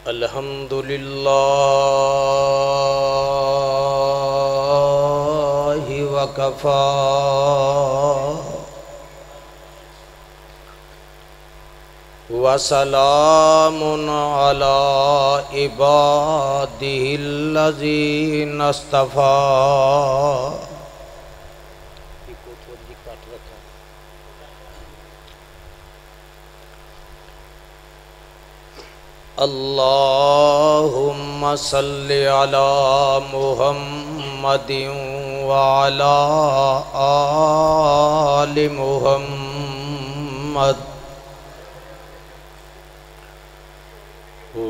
الحمد للہ وکفى وسلام علی عبادہ الذین اصطفى۔ اللہم صلی علی محمد وعلی آل محمد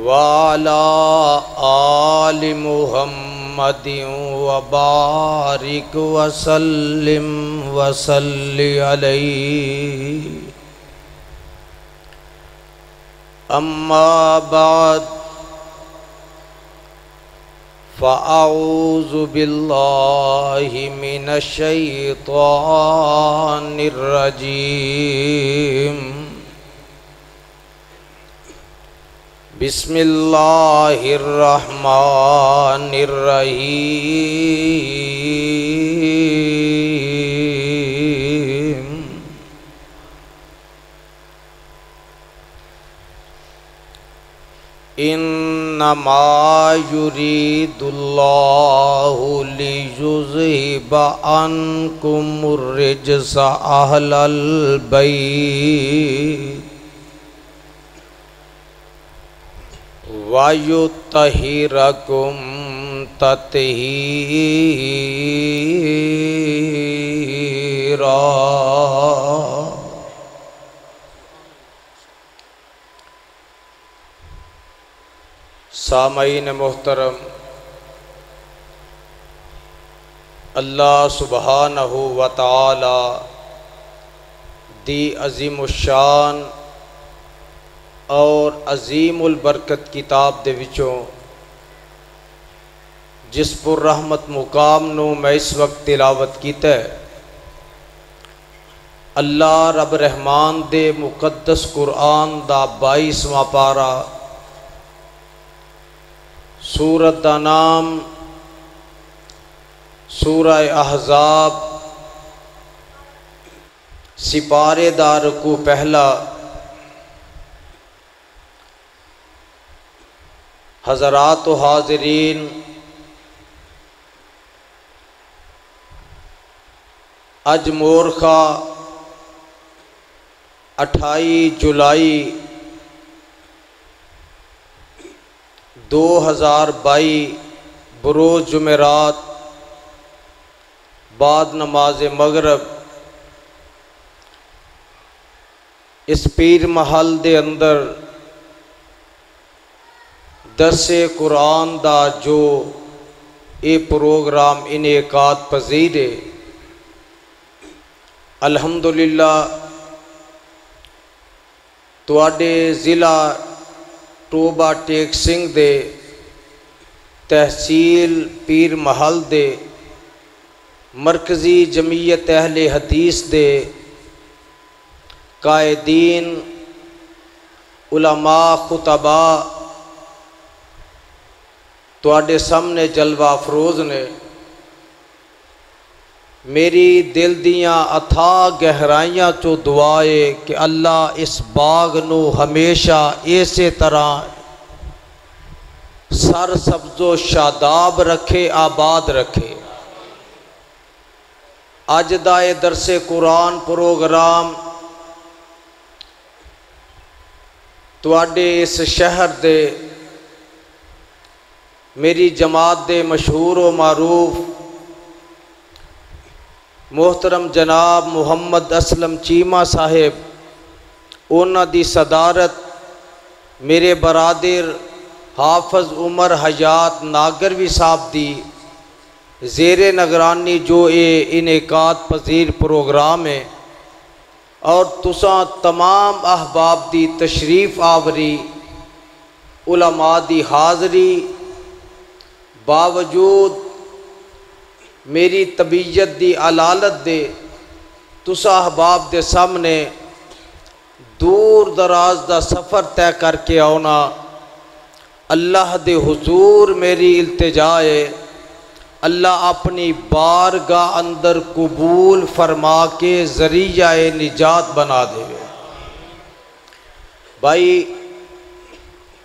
وعلی آل محمد وبارک وسلم وصلی علیہ۔ اما بعد فاعوذ باللہ من الشیطان الرجیم۔ بسم اللہ الرحمن الرحیم۔ انما یرید اللہ لیذہب عنکم الرجس اہل البیت وَيُطَہِّرَكُمْ تَطْہِیرًا۔ سامعین محترم، اللہ سبحانہ و تعالی دی عظیم الشان اور عظیم البرکت کتاب دے وچوں جس پر رحمت مقام نو میں اس وقت تلاوت کیتا ہے، اللہ رب رحمان دے مقدس قرآن دا 22واں پارا، سورت دا نام سورہ احزاب، سپارے دا رکوع پہلا۔ حضرات و حاضرین، اج مورخہ 28 جولائی 2022 بروز جمعرات بعد نماز مغرب اس پیر محل دے اندر درس قرآن دا جو اے پروگرام انعقاد پذیر ہے، الحمدللہ تواڈے ضلع ٹوبہ ٹیک سنگھ دے تحصیل پیر محل دے مرکزی جمعیت اہل حدیث دے قائدین، علماء، خطباء تواڈے سامنے جلوہ افروز نے۔ میری دل دیاں اتھاہ گہرائیاں چو دعائے کہ اللہ اس باغ نو ہمیشہ اسی طرح سر سبز و شاداب رکھے، آباد رکھے۔ اج دا اے درس قرآن پروگرام تواڈے اس شہر دے میری جماعت دے مشہور و معروف محترم جناب محمد اسلم چیمہ صاحب اونا دی صدارت میرے برادر حافظ عمر حیات ناگروی صاحب دی زیر نگرانی جو اے انعقاد پذیر پروگرام ہے، اور تساں تمام احباب دی تشریف آوری، علماء دی حاضری، باوجود میری طبیعت دی علالت دے تسا احباب دے سامنے دور دراز دا سفر طے کر کے آنا، اللہ دے حضور میری التجا ہے، اللہ اپنی بارگاہ اندر قبول فرما کے ذریعہ نجات بنا دے۔ بھائی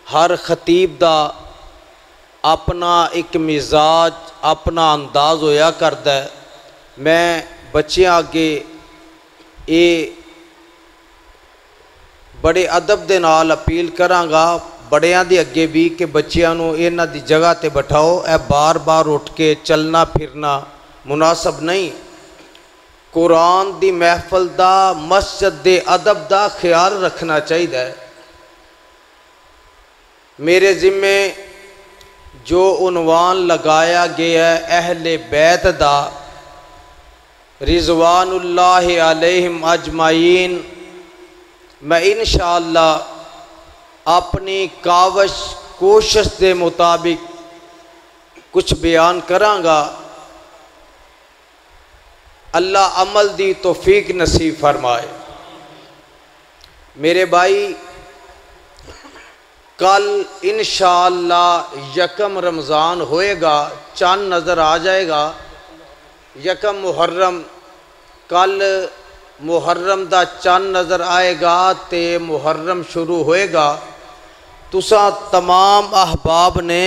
ہر خطیب دا اپنا ایک مزاج اپنا انداز ہویا کرتا ہے۔ میں بچیاں آگے یہ بڑے ادب دے نال اپیل کراں گا، بڑیاں دی اگے بھی، کہ بچیاں نو انہاں دی جگہ تے بٹھاؤ، اے بار بار اٹھ کے چلنا پھرنا مناسب نہیں۔ قرآن دی محفل دا، مسجد دے ادب دا خیال رکھنا چاہیے۔ میرے ذمے جو عنوان لگایا گیا ہے اہل بیت دا، رضوان اللہ علیہم اجمعین، میں انشاءاللہ اپنی کاوش کوشش دے مطابق کچھ بیان کراں گا۔ اللہ عمل دی توفیق نصیب فرمائے۔ میرے بھائی کل انشاءاللہ یکم رمضان ہوئے گا، چاند نظر آ جائے گا، یکم محرم، کل محرم دا چاند نظر آئے گا تے محرم شروع ہوئے گا۔ تساں تمام احباب نے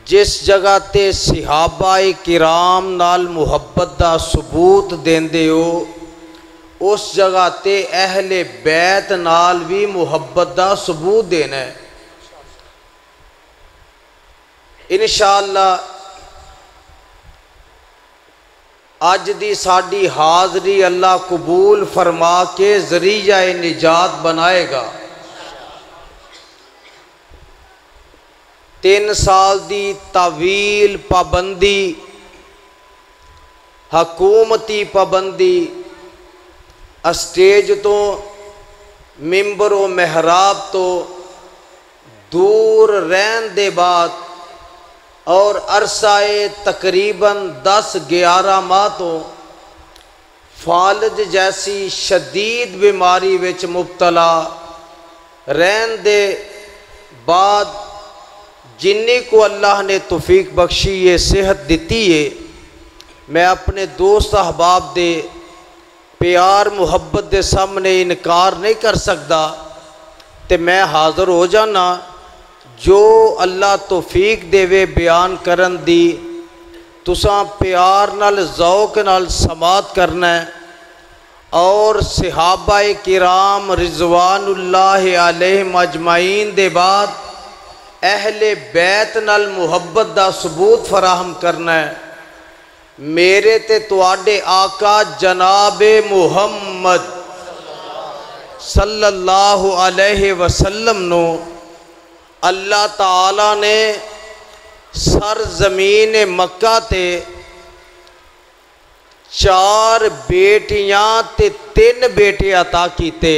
جس جگہ تے صحابہ کرام نال محبت دا ثبوت دیندے ہو، اس جگہ تے اہل بیت نال بھی محبت دا ثبوت دینا ہے۔ انشاءاللہ اج دی ساڈی حاضری اللہ قبول فرما کے ذریعہ نجات بنائے گا۔ 3 سال دی طویل پابندی، حکومتی پابندی، اسٹیج تو ممبر و محراب تو دور رہن دے بعد اور عرصہ تقریباً 10-11 ماہ تو فالج جیسی شدید بیماری وچ مبتلا رہن دے بعد جنی کو اللہ نے توفیق بخشی یہ صحت دیتی ہے، میں اپنے دوست احباب دے پیار محبت دے سامنے انکار نہیں کر سکتا، تے میں حاضر ہو جانا۔ جو اللہ توفیق دے وے بیان کرن دی، تساں پیار نال ذوق نال سماعت کرنا ہے، اور صحابہ کرام رضوان اللہ علیہم اجمعین دے بعد اہل بیت نال محبت دا ثبوت فراہم کرنا ہے۔ میرے تے تواڈے آقا جناب محمد صلی اللہ علیہ وسلم نو اللہ تعالی نے سرزمین مکہ تے 4 بیٹیاں تے 3 بیٹے عطا کیتے۔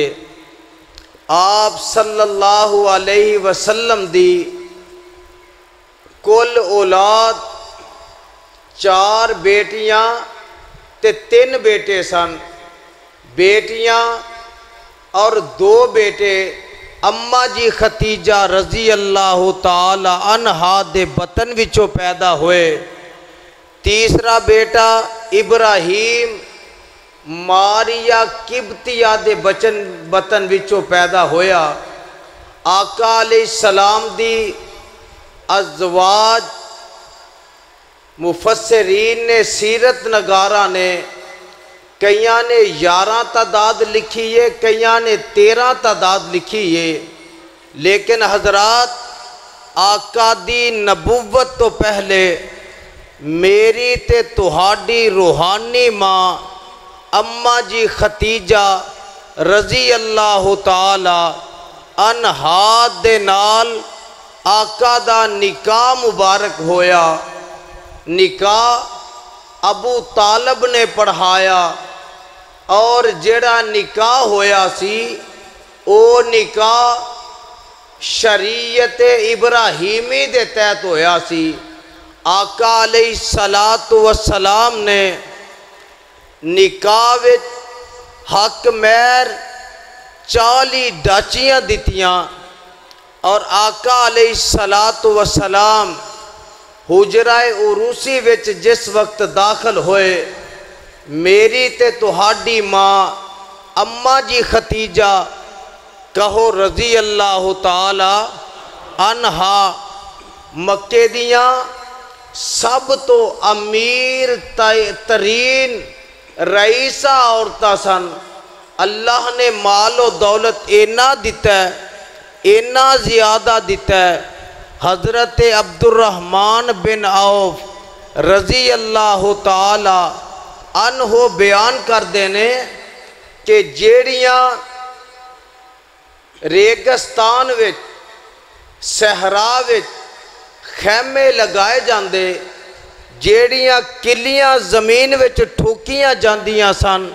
آپ صلی اللہ علیہ وسلم دی کل اولاد 4 بیٹیاں تے 3 بیٹے سن۔ بیٹیاں اور 2 بیٹے اماں جی ختیجہ رضی اللہ تعالی عنہا دے بطن وچوں پیدا ہوئے۔ تیسرا بیٹا ابراہیم ماریا قبطیہ دے بطن وچوں پیدا ہویا۔ آقا علیہ السلام دی ازواج مفسرین نے، سیرت نگارہ نے، کئیاں نے 11 تعداد لکھی ہے، کئیاں نے 13 تعداد لکھی ہے، لیکن حضرات آقا دی نبوت تو پہلے میری تے تہاڈی روحانی ماں اماں جی ختیجہ رضی اللہ تعالی عنہا دے نال آقا دا نکاح مبارک ہویا۔ نکاح ابو طالب نے پڑھایا، اور جڑا نکاح ہویا سی او نکاح شریعت ابراہیمی دے تحت ہویا سی۔ آقا علیہ السلام نے نکاح وچ حق مہر 40 ڈاچیاں دتیاں، اور آقا علیہ الصلاۃ والسلام حجرہ عروسی وچ جس وقت داخل ہوئے، میری تے تہاڈی ماں اماں جی ختیجہ کہو رضی اللہ تعالی عنہا مکے دیاں سب تو امیر ترین رئیسہ عورتاں سن۔ اللہ نے مال و دولت اینا دیتا ہے، اینا زیادہ دیتا ہے۔ حضرت عبد الرحمن بن عوف رضی اللہ تعالی عنہ بیان کر دینے کہ جیڑیاں ریگستان وچ صحرا وچ خیمے لگائے جاندے، جیڑیاں کلیاں زمین وچ ٹھوکیاں جاندیاں سن،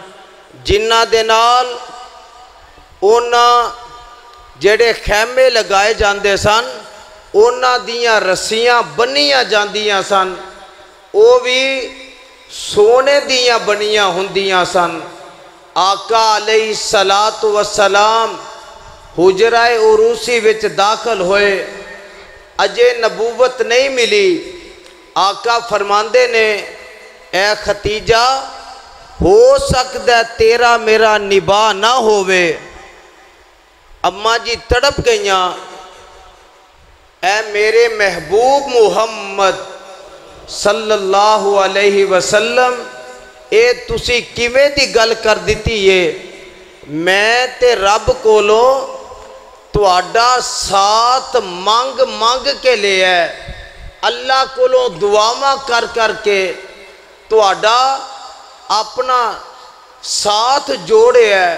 جنہ دے نال اونا جڑے خیمے لگائے جاندے سن اونا دیاں رسیاں بنیاں جاندیاں سن، او بھی سونے دیاں بنیاں ہندیاں سن۔ آقا علیہ الصلاۃ والسلام حجرہ عروسی وچ داخل ہوئے، اجے نبوت نہیں ملی۔ آقا فرماندے نے اے ختیجہ ہو سکتا ہے تیرا میرا نباہ نہ ہووے۔ اماں جی تڑپ گئیاں، اے میرے محبوب محمد صلی اللہ علیہ وسلم، اے تسی کیویں دی گل کر دیتی ہے؟ میں تے رب کولوں تہاڈا ساتھ مانگ مانگ کے لے ہے، اللہ کولوں دعاواں کر کر کے تہاڈا اپنا ساتھ جوڑے ہے،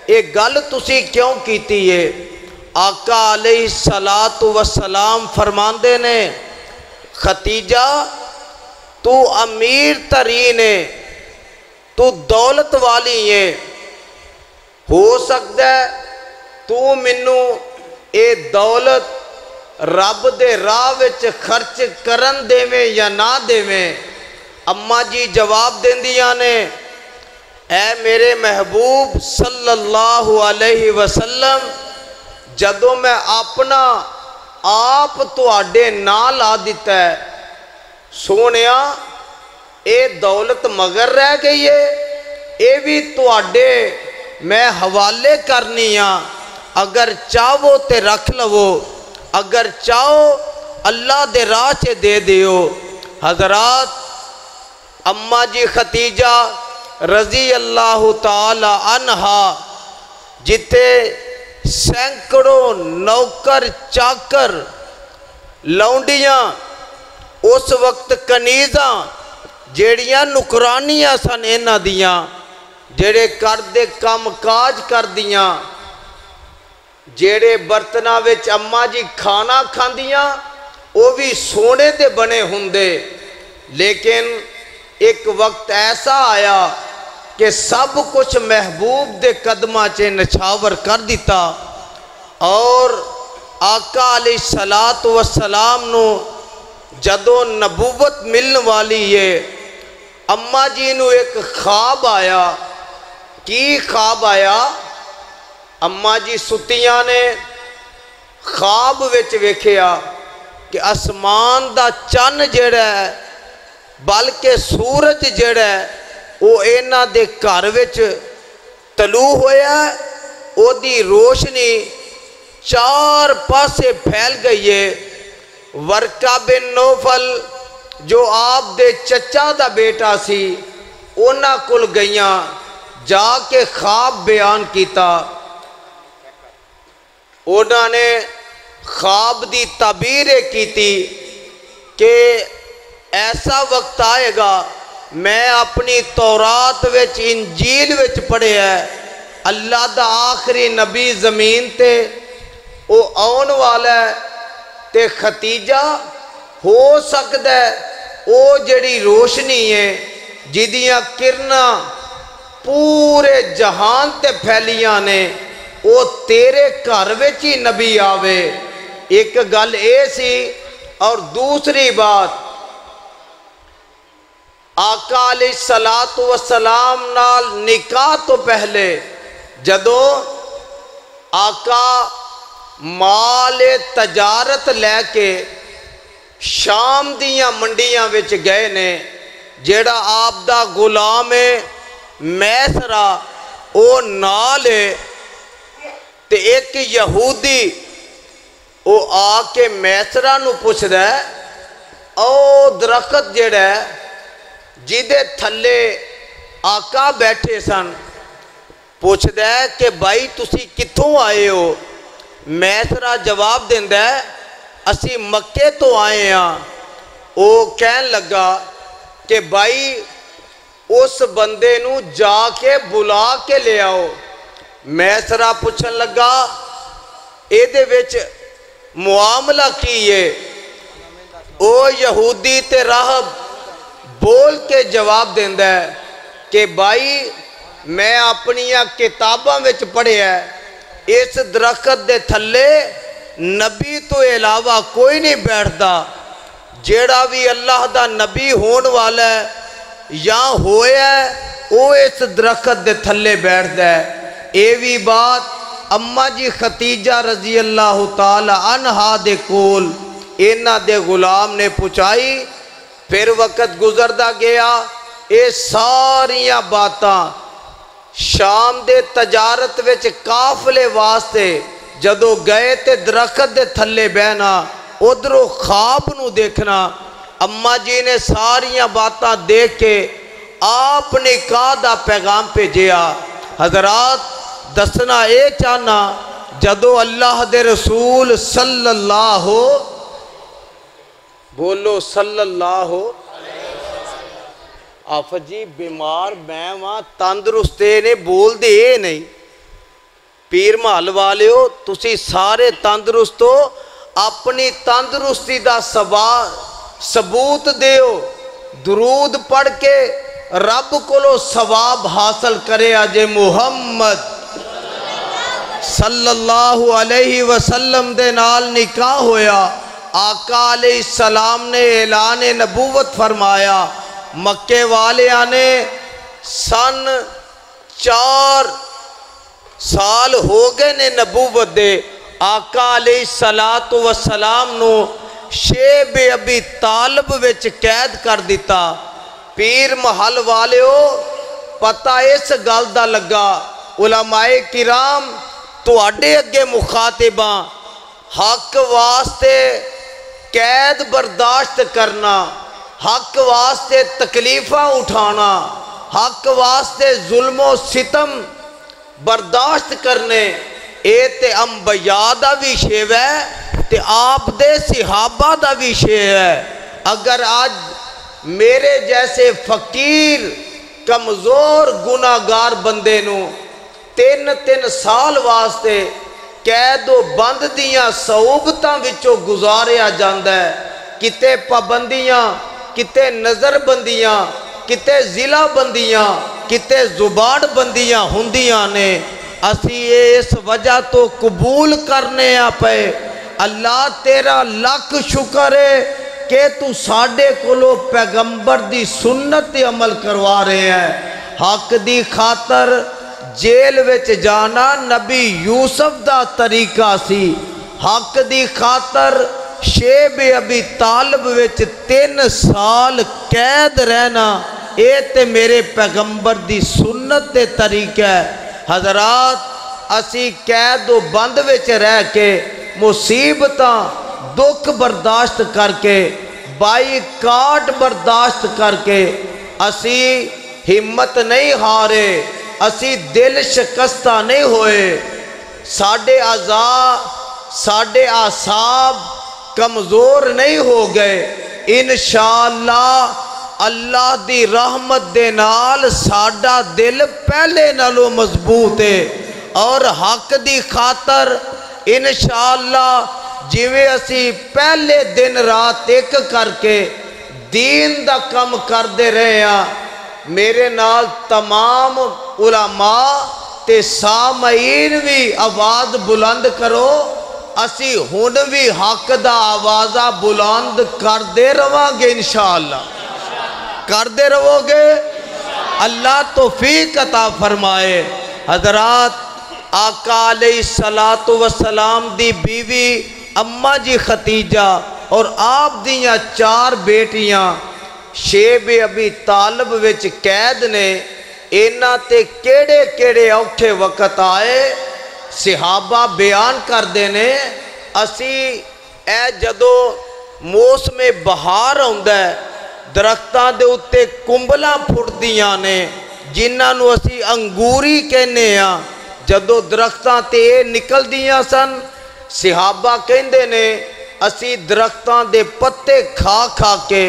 ایک گل تسی کیوں کیتی ہے؟ آقا علیہ الصلاۃ والسلام فرماندے نے ختیجہ تو امیر ترین ہے، تو دولت والی ہے، ہو سکتا ہے تو منو اے دولت رب دے راہ وچ خرچ کرن دیویں یا نہ دیویں۔ اماں جی جواب دیندیاں نے اے میرے محبوب صلی اللہ علیہ وسلم، جدوں میں اپنا آپ تہاڈے نال لا دیتا ہے، سونیا اے دولت مگر رہ گئی ہے، اے بھی تہاڈے میں حوالے کرنی ہاں، اگر چاہو تے رکھ لو، اگر چاہو اللہ دے راہ چے دے دیو۔ حضرات اماں جی ختیجہ رضی اللہ تعالی عنہا جتے سینکڑوں نوکر چاکر لونڈیاں اس وقت کنیزاں جیڑیاں نکرانیاں سن اینا دیاں، جیڑے کردے کام کاج کر دیاں، جیڑے برتنا وچ اماں جی کھانا کھاندیاں وہ بھی سونے دے بنے ہوندے، لیکن ایک وقت ایسا آیا کہ سب کچھ محبوب دے قدمہ چے نچھاور کر دیتا، اور آقا علیہ الصلاۃ والسلام نو جدو نبوت ملن والی ہے، اماں جی نو ایک خواب آیا۔ کی خواب آیا؟ اماں جی ستیاں نے خواب وچ ویکھیا کہ آسمان دا چن جڑا ہے بلکہ سورج جڑا ہے وہ اینا دے گھر وچ طلوع ہویا ہے، او دی روشنی چار پاسے پھیل گئی ہے۔ ورقہ بن نوفل جو آپ دے چچا دا بیٹا سی اونا کل گئیاں، جا کے خواب بیان کیتا، اونا نے خواب دی تعبیر کیتی کہ ایسا وقت آئے گا، میں اپنی تورات وچ انجیل وچ پڑھے ہے اللہ دا آخری نبی زمین تے او آن والا ہے، تے ختیجہ ہو سکتا ہے او جڑی روشنی ہے جدیاں کرنا پورے جہان تے پھیلیاں نے او تیرے گھر وچ ہی نبی آوے۔ ایک گل اے سی، اور دوسری بات آقا علیہ الصلاۃ والسلام نال نکاح تو پہلے جدو آقا مال تجارت لے کے شام دیاں منڈیاں وچ گئے نے، جیڑا آپ دا غلام میسرہ او نال ہے، تے ایک یہودی او آ کے میسرہ نو پوچھ دا ہے، او درخت جیڑا ہے جیدے تھلے آقا بیٹھے سن، پوچھ دا ہے کہ بھائی تسی کتھوں آئے ہو؟ میسرہ جواب دیندہ ہے اسی مکے تو آئے ہیں۔ او کہن لگا کہ بھائی اس بندے نو جا کے بلا کے لے آؤ۔ میسرہ پوچھن لگا اے دے وچ معاملہ کیے؟ او یہودی تے راہب بول کے جواب دیندہ ہے کہ بھائی میں اپنیاں کتاباں وچ پڑھے ہے اس درخت دے تھلے نبی تو علاوہ کوئی نہیں بیٹھتا، جیڑا بھی اللہ دا نبی ہون والا ہے یا ہویا ہے وہ اس درخت دے تھلے بیٹھتا ہے۔ اے بھی بات اماں جی ختیجہ رضی اللہ تعالی عنہا دے کول اینا دے غلام نے پوچھائی۔ پھر وقت گزردہ گیا، اے ساریاں باتاں شام دے تجارت وچ قافلے واسطے جدو گئے تے درخت دے تھلے بہنا، ادھرو خواب نو دیکھنا، اماں جی نے ساریاں باتاں دیکھ کے آپ نے دا پیغام پہ جیا۔ حضرات دسنا اے چاہنا جدو اللہ دے رسول صلی اللہ بولو صلی اللہ آفت جی بیمار میں وہاں تندرستے نے بول دے نہیں، پیر محل والے ہو تسی سارے تندرست ہو، اپنی تندرستی دا ثبوت دیو، درود پڑھ کے رب کولو ثواب حاصل کرے آجے محمد صلی اللہ علیہ وسلم دے نال نکاح ہویا۔ آقا علیہ السلام نے اعلان نبوت فرمایا، مکے والے آنے سن 4 سال ہو گئے نے نبوت دے، آقا علیہ السلام نو شیب ابی طالب وچ قید کر دیتا۔ پیر محل والے ہو پتہ اس گل دا لگا، علماء کرام تو اڈے اگے مخاطباں حق واسطے قید برداشت کرنا، حق واسطے تکلیفہ اٹھانا، حق واسطے ظلم و ستم برداشت کرنے، اے تے انبیاء دا بھی شیو ہے تے آپ دے صحابہ دا بھی شیو ہے۔ اگر آج میرے جیسے فقیر کمزور گناہگار بندے نو 3 سال واسطے قید و بند دیاں صعوبتاں وچوں گزاریا جاندہ ہے، کتے پابندیاں، کتے نظر بندیاں، کتے ضلع بندیاں، کتے زبان بندیاں ہوندیاں نے، اسی اس وجہ تو قبول کرنے پے۔ اللہ تیرا لاکھ شکر ہے کہ تو ساڑھے کلو پیغمبر دی سنت عمل کروا رہے ہیں۔ حق دی خاطر جیل وچ جانا نبی یوسف دا طریقہ سی، حق دی خاطر شیب ابی طالب وچ 3 سال قید رہنا، اے تے میرے پیغمبر دی سنت دے طریقہ ہے۔ حضرات اسی قید و بند وچ رہ کے مصیبتاں دکھ برداشت کر کے بائی کاٹ برداشت کر کے اسی ہمت نہیں ہارے، اسی دل شکستہ نہیں ہوئے، ساڑھے اعضاء ساڑھے اعصاب کمزور نہیں ہو گئے۔ انشاءاللہ اللہ دی رحمت دے نال ساڑھا دل پہلے نالو مضبوط ہے، اور حق دی خاطر انشاءاللہ جیوے اسی پہلے دن رات ایک کر کے دین دا کم کر دے رہے ہیں۔ میرے نال تمام علماء تے سامعین بھی آواز بلند کرو، اسی ہون بھی حق دا آوازہ بلند کر دے رہاں گے انشاءاللہ، کر دے رہو گے، اللہ توفیق عطا فرمائے۔ حضرات آقا علیہ السلام دی بیوی اماں جی ختیجہ اور آپ دیاں 4 بیٹیاں شیب ابی طالب وچ قید نے، اینا تے کیڑے کیڑے اوکھے وقت آئے صحابہ بیان کر دینے۔ اسی اے جدو موسم بہار ہوندہ ہے، درختاں دے اتے کمبلاں پھٹ دیاں نے جنہاں نو اسی انگوری کہنے ہاں، جدو درختاں تے نکل دیاں سن صحابہ کہندے نے اسی درختاں دے پتے کھا کھا کے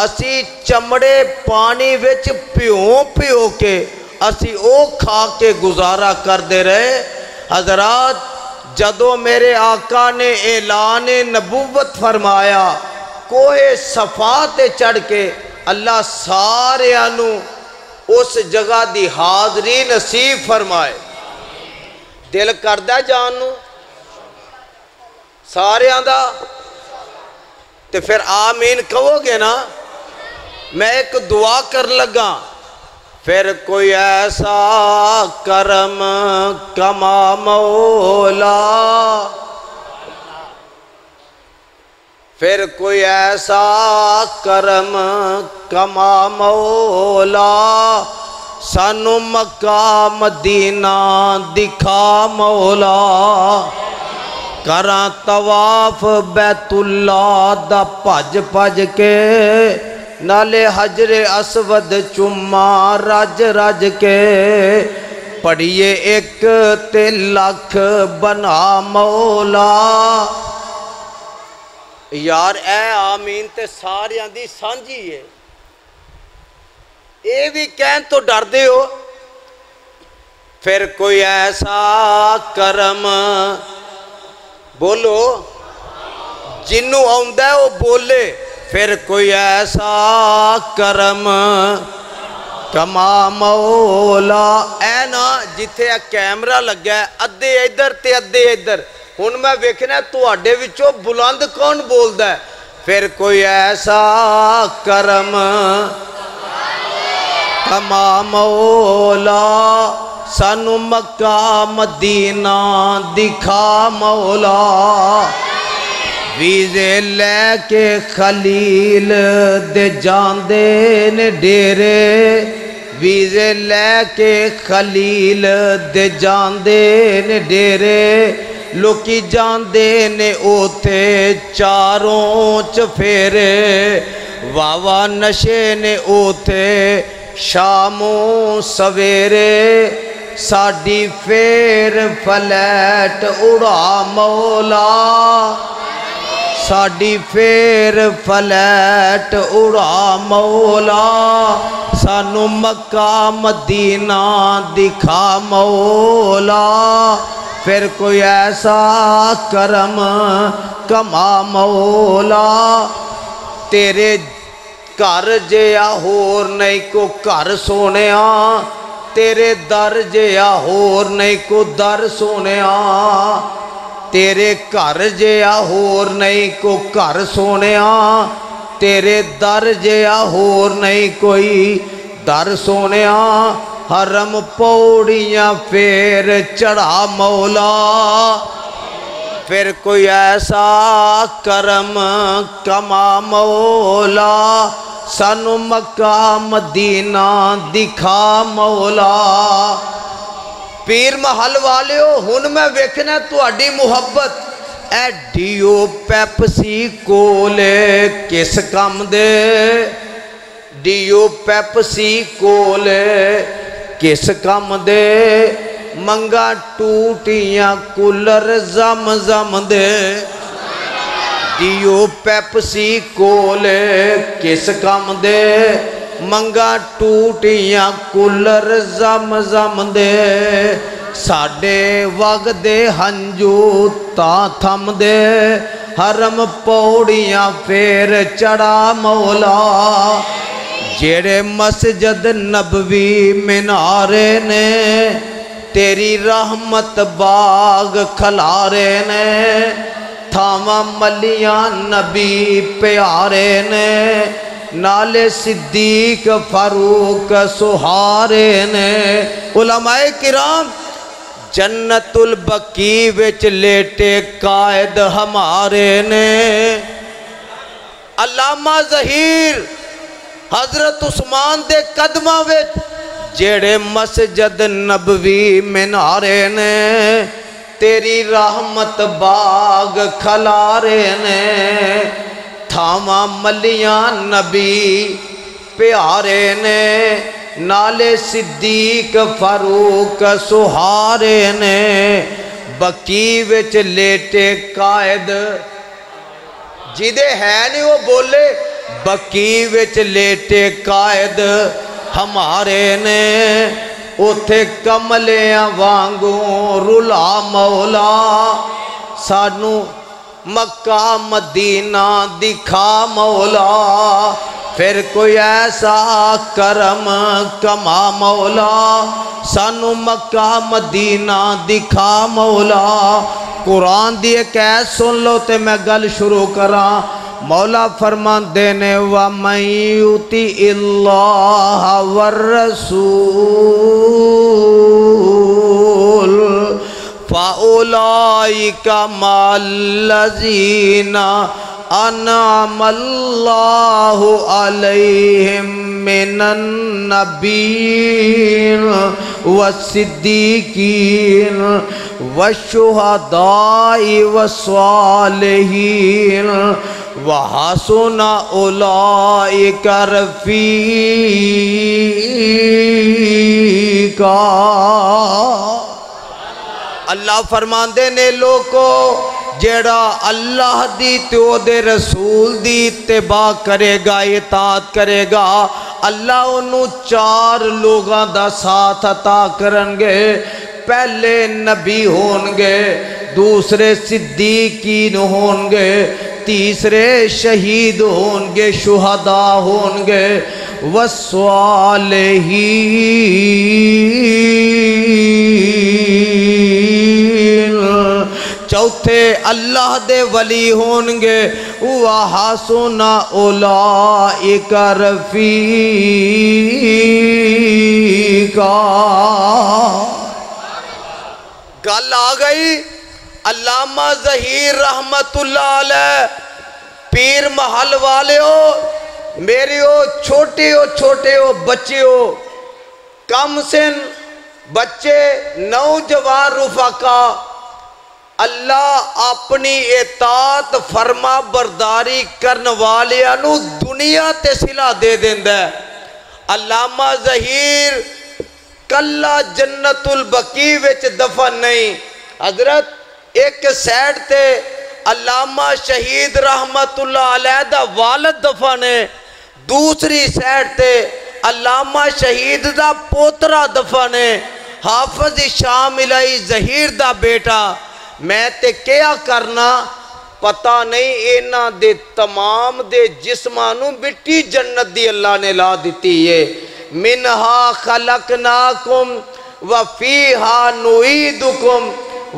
اسی چمڑے پانی وچ پیو کے اسی او کھا کے گزارا کر دے رہے۔ حضرات جدو میرے آقا نے اعلان نبوت فرمایا، کوہ صفا تے چڑھ کے اللہ سارے آنو اس جگہ دی حاضری نصیب فرمائے۔ دل کردہ جانو سارے آندہ تے پھر آمین کہو گے نا۔ میں ایک دعا کر لگا، پھر کوئی ایسا کرم کما مولا، پھر کوئی ایسا کرم کما مولا، سانو مکہ مدینہ دکھا مولا، کراں طواف بیت اللہ دا پج پج کے، نالے حجر اسود چما رج رج کے، پڑھیے 1 لاکھ بنا مولا۔ یار اے آمین تے ساریاں دی سانجی ہے، اے بھی کہن تو ڈر دے ہو۔ پھر کوئی ایسا کرم، بولو جنوں آؤندہ ہے وہ بولے، پھر کوئی ایسا کرم کما مولا۔ اے نا جتھے کیمرہ لگا ہے ادھے ادھر تے ادھے ادھر، ہن میں ویکھنا تو اڈے وچوں بلند کون بولدا ہے۔ پھر کوئی ایسا کرم کما مولا، سانو مکہ مدینہ دکھا مولا، ویزے لے کے خلیل دے جاندے نے ڈیرے، ویزے لے کے خلیل دے جاندے نے ڈیرے، لوکی جاندے نے اوتھے چاروں چفیرے، واوا نشے نے اوتھے شاموں سویرے، ساڈی پھر فلیٹ اڑا مولا، ساڈی پھر فلیٹ اڑا مولا، سانو مکہ مدینہ دکھا مولا، پھر کوئی ایسا کرم کما مولا، تیرے گھر جیا ہور نہیں کو گھر سونیا، تیرے در جیا ہور نہیں کو در سونیا، تیرے گھر جیا ہور نہیں کو گھر سونیا، تیرے در جیا ہور نہیں کوئی در سونیا، حرم پوڑیاں پھر چڑھا مولا، پھر کوئی ایسا کرم کما مولا، سانو مکہ مدینہ دکھا مولا۔ پیر محل والے ہو، ہن میں ویکھنا تہاڈی محبت، اے ڈیو پیپسی کولے کس کم دے، ڈیو پیپسی کولے کس کم دے، منگا ٹوٹیاں کولر زم زم دے، ڈیو پیپسی کولے کس کم دے، منگا ٹوٹیاں کولر زم زم دے، ساڈے وگ دے ہنجو تاں تھم دے، حرم پوڑیاں پھر چڑھا مولا، جیڑے مسجد نبوی منارے نے، تیری رحمت باغ کھلارے نے، تھاواں ملیاں نبی پیارے نے، نالے صدیق فاروق سہارے نے۔ علماء کرام جنت البقیع وچ لیٹے قائد ہمارے نے علامہ ظہیر حضرت عثمان دے قدمہ وچ جیڑے مسجد نبوی منارے نے تیری رحمت باغ کھلارے نے تھاواں ملیاں نبی پیارے نے نالے صدیق فاروق سہارے نے بقیع وچ لیٹے قائد جیدے ہے نہیں وہ بولے بقیع وچ لیٹے قائد ہمارے نے اتھے کملیاں وانگوں رلا مولا سانو مکہ مدینہ دکھا مولا پھر کوئی ایسا کرم کما مولا سانو مکہ مدینہ دکھا مولا قرآن دی ایک ایس سن لو تے میں گل شروع کراں مولا فرمان دینے وَمَن يُطِعِ اللَّهَ وَالرَّسُولَ فَأُولَئِكَ مَعَ الَّذِينَ أَنْعَمَ اللَّهُ عَلَيْهِمْ مِنَ النَّبِيِّينَ وَالصِّدِّيقِينَ وَالشُّهَدَاءِ وَالصَّالِحِينَ وَحَسُنَ أُولَئِكَ رفیقا اللہ فرمان دینے لوگو جیڑا اللہ دی تو دے رسول دی اتباع کرے گا اطاعت کرے گا اللہ انہوں 4 لوگاں دا ساتھ عطا کرنگے پہلے نبی ہونگے دوسرے صدیقین ہونگے تیسرے شہید ہونگے شہداء ہونگے والصالحین چوتھے اللہ دے ولی ہونگے وَحَسُنَ أُولَئِكَ رفیقا گل آ گئی علامہ ظہیر رحمت اللہ علیہ پیر محل والے ہو میری ہو چھوٹے ہو بچے ہو کم سن بچے نوجوان رفقا اللہ اپنی اطاعت فرما برداری کرن والیاں نو دنیا تے صلہ دے دیندہ ہے علامہ ظہیر کلا جنت البقیع وچ دفن نہیں حضرت ایک سیڈ تے علامہ شہید رحمت اللہ علیہ دا والد دفن ہے دوسری سیڈ تے علامہ شہید دا پوترا دفن ہے حافظ شام الہی ظہیر دا بیٹا میں تے کیا کرنا پتہ نہیں اینا دے تمام دے جسمانوں مٹی جنت دی اللہ نے لا دیتی ہے منہا خلقناکم وفیہا نعیدکم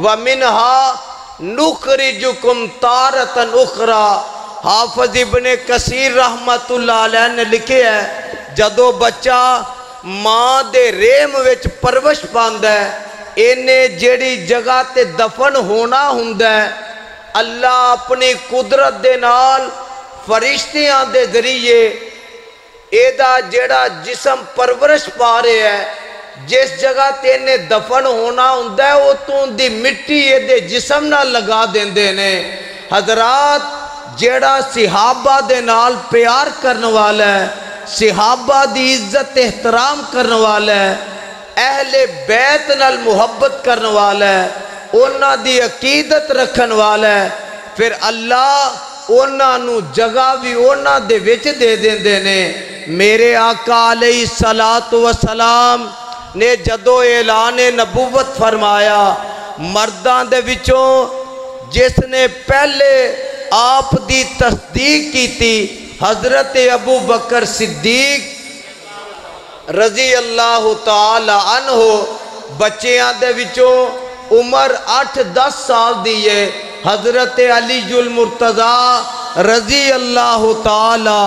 ومنہا نخرجکم تارتن اخرى حافظ ابن کثیر رحمت اللہ علیہ نے لکھے ہے جدو بچہ ماں دے ریم وچ پرورش پاندہ ہے اینے جیڑی جگہ تے دفن ہونا ہندہ ہے اللہ اپنی قدرت دے نال فرشتیاں دے ذریعے ایدہ جیڑا جسم پرورش پا رہے ہے جس جگہ تینے دفن ہونا ہندہ ہے وہ تو ان دی مٹی ایدے جسم نہ لگا دیندے نے حضرات جیڑا صحابہ دے نال پیار کرنے والا ہے صحابہ دی عزت احترام کرنے والا ہے اہل بیت نال محبت کرنے والا ہے اونا دی عقیدت رکھن والا ہے پھر اللہ اونا نو جگہ بھی اونا دے وچ دے دیندے نے میرے آقا علیہ السلام نے جدو اعلان نبوت فرمایا مردان دے وچوں جس نے پہلے آپ دی تصدیق کی تھی حضرت ابو بکر صدیق رضی اللہ تعالی عنہ بچیاں دے وچوں عمر 8-10 سال دیئے حضرت علی المرتضی رضی اللہ تعالی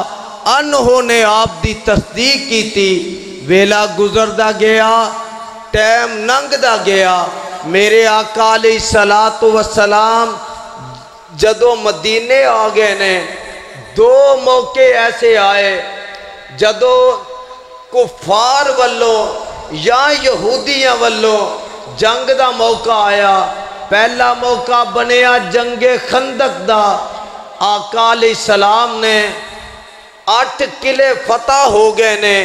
عنہ نے آپ دی تصدیق کی تھی ویلا گزردہ گیا ٹیم ننگ دا گیا میرے آقا علیہ الصلوۃ والسلام جدو مدینے آ گئے نے دو موقع ایسے آئے جدو کفار والو یا یہودیاں والو جنگ دا موقع آیا پہلا موقع بنیا جنگ خندق دا آقا علیہ السلام نے 8 قلعے فتح ہو گئے نے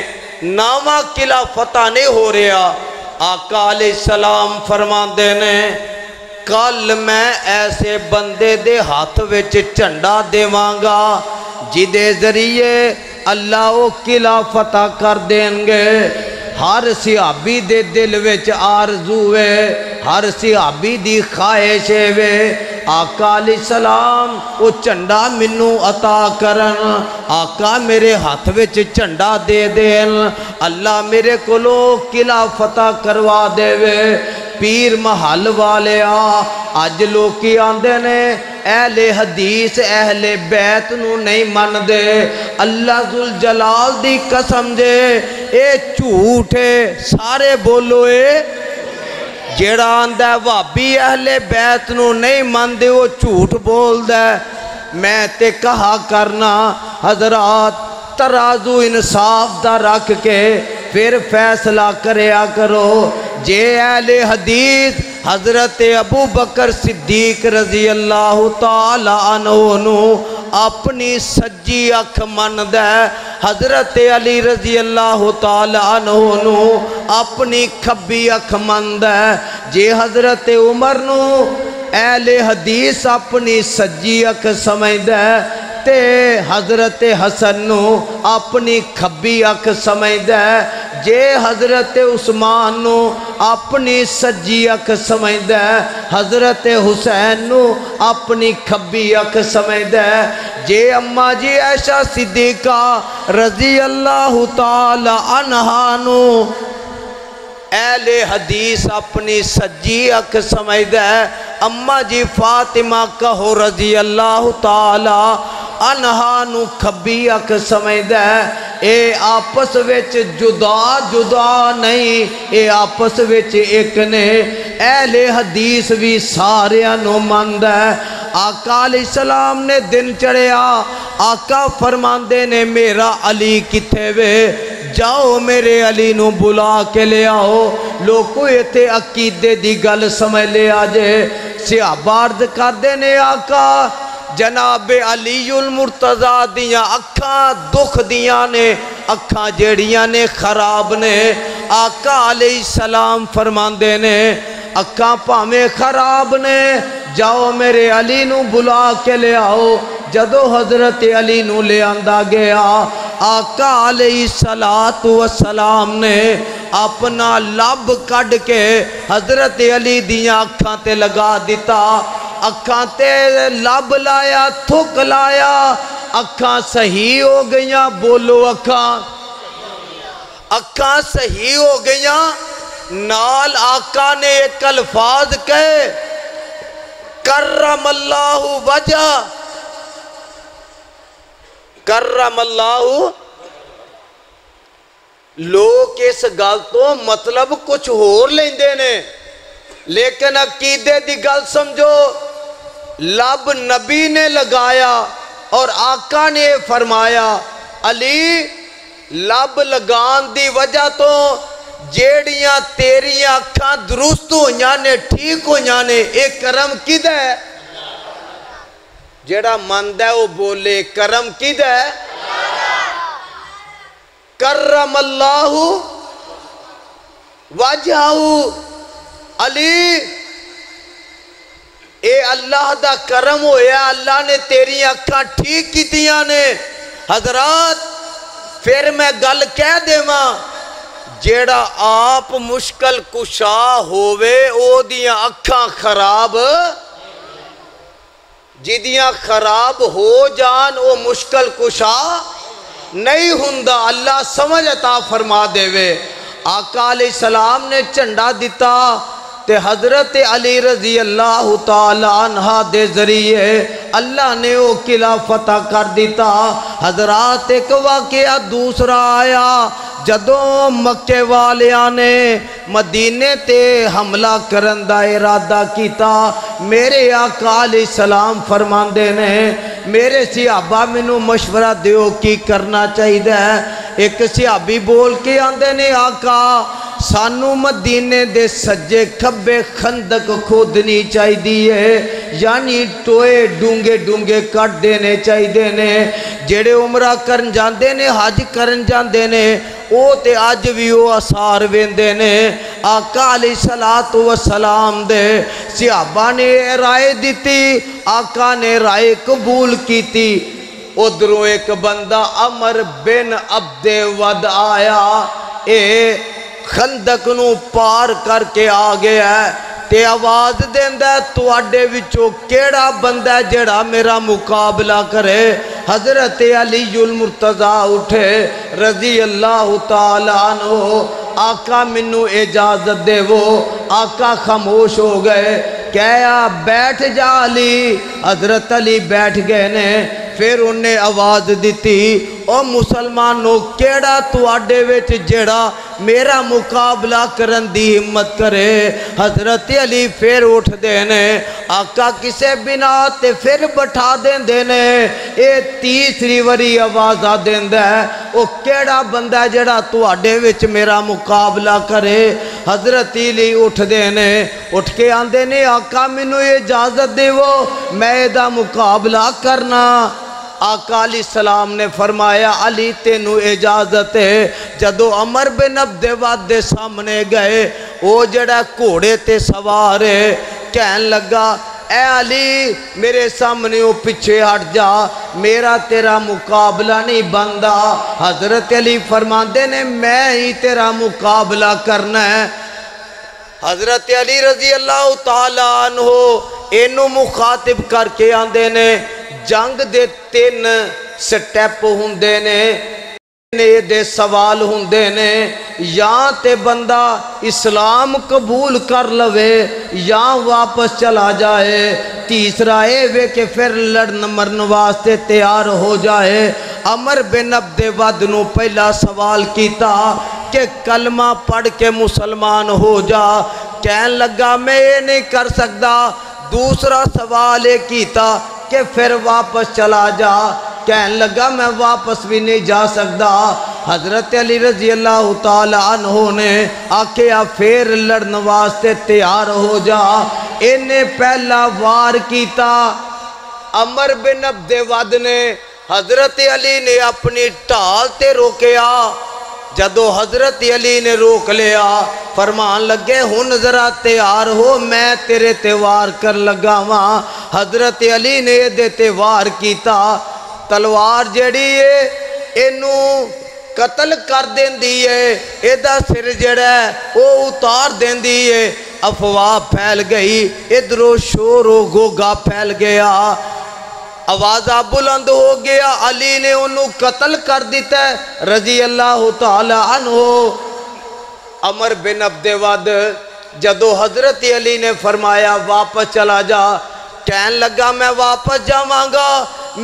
9واں قلعہ فتح نہیں ہو رہا آقا علیہ السلام فرماندے نے کل میں ایسے بندے دے ہاتھ وچ جھنڈا دیواں گا جدے ذریعے اللہ وہ قلعہ فتح کر دیں گے ہر صحابی دے دل وچ آرزو ہے ہر صحابی دی خواہش ہے آقا علیہ السلام وہ جھنڈا منو عطا کرن آقا میرے ہاتھ وچ جھنڈا دے دین اللہ میرے کولو قلعہ فتح کروا دے وے پیر محل والے آج لوکی آندے نے اہل حدیث اہل بیت نو نہیں من دے اللہ ذوالجلال دی قسم جے اے جھوٹ ہے سارے بولو اے جیڑا آندہ ہے وابی اہل بیت نو نہیں من دے وہ جھوٹ بول دے میں تے کہا کرنا حضرات ترازو انصاف دا رکھ کے پھر فیصلہ کریا کرو جے اہل حدیث حضرت ابو بکر صدیق رضی اللہ تعالیٰ عنہ اپنی سجی اکھ مند ہے حضرت علی رضی اللہ تعالیٰ عنہ اپنی کھبی اکھ مند ہے جے حضرت عمر نو اہل حدیث اپنی سجی اکھ سمجھ ہے تے حضرت حسن نو اپنی کھبی اکھ سمجھ ہے جے حضرت عثمان نو اپنی سجی اکھ سمجھ ہے حضرت حسین نو اپنی کھبی اکھ سمجھ ہے جے اماں جی عائشہ صدیقہ رضی اللہ تعالی عنہا نو اہل حدیث اپنی سجی اکھ سمجھ ہے اماں جی فاطمہ کہو رضی اللہ تعالی عنہا نو کھبی اکھ سمجھ ہے اے آپس وچ جدا جدا نہیں اے آپس وچ ایک نے اہل حدیث بھی سارے نو مند ہے آقا علیہ السلام نے دن چڑھیا آقا فرماندے نے میرا علی کتھے وے جاؤ میرے علی نو بلا کے لے آؤ لوگوں ایتے عقیدے دی گل سمجھ لے آجے صحابہ عرض کر دینے آقا جناب علی المرتضیٰ دیاں اکھاں دکھ دیاں نے اکھاں جیڑیاں نے خراب نے آقا علیہ السلام فرماندے نے اکھاں پامیں خراب نے جاؤ میرے علی نو بلا کے لے آؤ جدو حضرت علی نو لے آندہ گیا آقا علیہ السلام نے اپنا لب کڈ کے حضرت علی دیاں اکھاں تے لگا دیتا اکھاں تے لب لایا تھک لایا اکھاں صحیح ہو گئیاں بولو اکھاں صحیح ہو گئیاں نال آقا نے ایک الفاظ کہے کرم اللہ وجہ کرم اللہ لوگ اس گل تو مطلب کچھ ہور لیندے نے لیکن عقیدے دی گل سمجھو لب نبی نے لگایا اور آقا نے فرمایا علی لب لگان دی وجہ تو جیڑیاں تیریاں اکھاں درست ہویاں نے ٹھیک ہویاں نے ایک کرم کد ہے جیڑا مند ہے وہ بولے کرم کد ہے کرم اللہ وجہو علی اے اللہ دا کرم ہویا اللہ نے تیری اکھاں ٹھیک کی دیا نے حضرات پھر میں گل کہہ دے ماں جیڑا آپ مشکل کشا ہووے او دیاں اکھاں خراب جدیاں خراب ہو جان او مشکل کشا نہیں ہندہ اللہ سمجھ عطا فرما دے وے آقا علیہ السلام نے جھنڈا دیتا تے حضرت علی رضی اللہ تعالیٰ عنہ دے ذریعے اللہ نے وہ قلعہ فتح کر دیتا حضرات ایک واقعہ دوسرا آیا جدوں مکے والیاں نے مدینے تے حملہ کرن دا ارادہ کیتا، میرے آقا علیہ السلام فرماندے نے میرے صحابہ مینوں مشورہ دیو کی کرنا چاہیے۔ ایک صحابی بول کے آندے نے آقا سانو مدینے دے سجے کھبے خندق کھودنی چاہیے، یعنی ٹوئے ڈونگے ڈونگے کٹ دینے چاہیے نے۔ جڑے عمرہ کرن جاندے نے حج کرن جاندے نے او تے آج بھی او آثار ویندے نے۔ آقا علیہ السلام دے صحابہ نے رائے دیتی، آقا نے رائے قبول کیتی۔ ادھروں ایک بندہ عمر بن عبد ود آیا، اے خندق نو پار کر کے آ گیا ہے تے آواز دیندا ہے تواڈے وچوں کیڑا بندہ ہے جڑا میرا مقابلہ کرے؟ حضرت علی المرتضیٰ اٹھے رضی اللہ تعالیٰ عنہ، آقا منو اجازت دے وہ، آقا خاموش ہو گئے، کہیا بیٹھ جا علی۔ حضرت علی بیٹھ گئے نے، پھر انہیں آواز دیتی او مسلمانوں کیڑا تواڈے وچ جڑا میرا مقابلہ کرن دی ہمت کرے؟ حضرت علی پھر اٹھ دینے، آقا کسے بنا تے پھر بٹھا دینے، اے تیسری وری آواز آ دیندہ ہے او کیڑا بندہ ہے جڑا تواڈے وچ میرا مقابلہ کرے؟ حضرت علی اٹھ دینے، اٹھ کے آندے نے آقا مینوں اجازت دے وہ میں دا مقابلہ کرنا۔ آقا علیہ السلام نے فرمایا علی تینوں اجازت ہے۔ جدو عمر بن عبد ود دے سامنے گئے، او جڑا گھوڑے تے سوار ہے کہن لگا اے علی میرے سامنے او پیچھے ہٹ جا، میرا تیرا مقابلہ نہیں بندا۔ حضرت علی فرماندے نے میں ہی تیرا مقابلہ کرنا ہے۔ حضرت علی رضی اللہ تعالیٰ عنہ اینو مخاطب کر کے آندے نے جنگ دے تین سٹیپ ہوندے نے، دے سوال ہوندے نے، یا تے بندہ اسلام قبول کر لوے یا واپس چلا جائے، تیسرا اے وے کہ پھر لڑن مرن واسطے تیار ہو جائے۔ عمر بن عبد ود نو پہلا سوال کیتا کہ کلمہ پڑھ کے مسلمان ہو جا، کہن لگا میں یہ نہیں کر سکتا۔ دوسرا سوال یہ کیتا کہ پھر واپس چلا جا، کہن لگا میں واپس بھی نہیں جا سکتا۔ حضرت علی رضی اللہ تعالیٰ عنہ نے آکھیا پھر لڑن واسطے تیار ہو جا۔ انہیں پہلا وار کیتا عمر بن عبد ود نے، حضرت علی نے اپنی ٹال تے روکیا۔ جدو حضرت علی نے روک لیا فرمان لگے ہن ذرا تیار ہو میں تیرے تیوار کر لگا وہاں۔ حضرت علی نے دے تیوار کیتا، تلوار جڑی ہے اینو قتل کر دین دیئے، ایدہ سر جڑا ہے وہ اتار دین دیئے۔ افواہ پھیل گئی، ادھرو شور و گوگا پھیل گیا، آوازہ بلند ہو گیا، علی نے انہوں قتل کر دیتا ہے رضی اللہ تعالی عنہ۔ عمر بن عبد ود جدو حضرت علی نے فرمایا واپس چلا جا، کہن لگا میں واپس جاواں گا،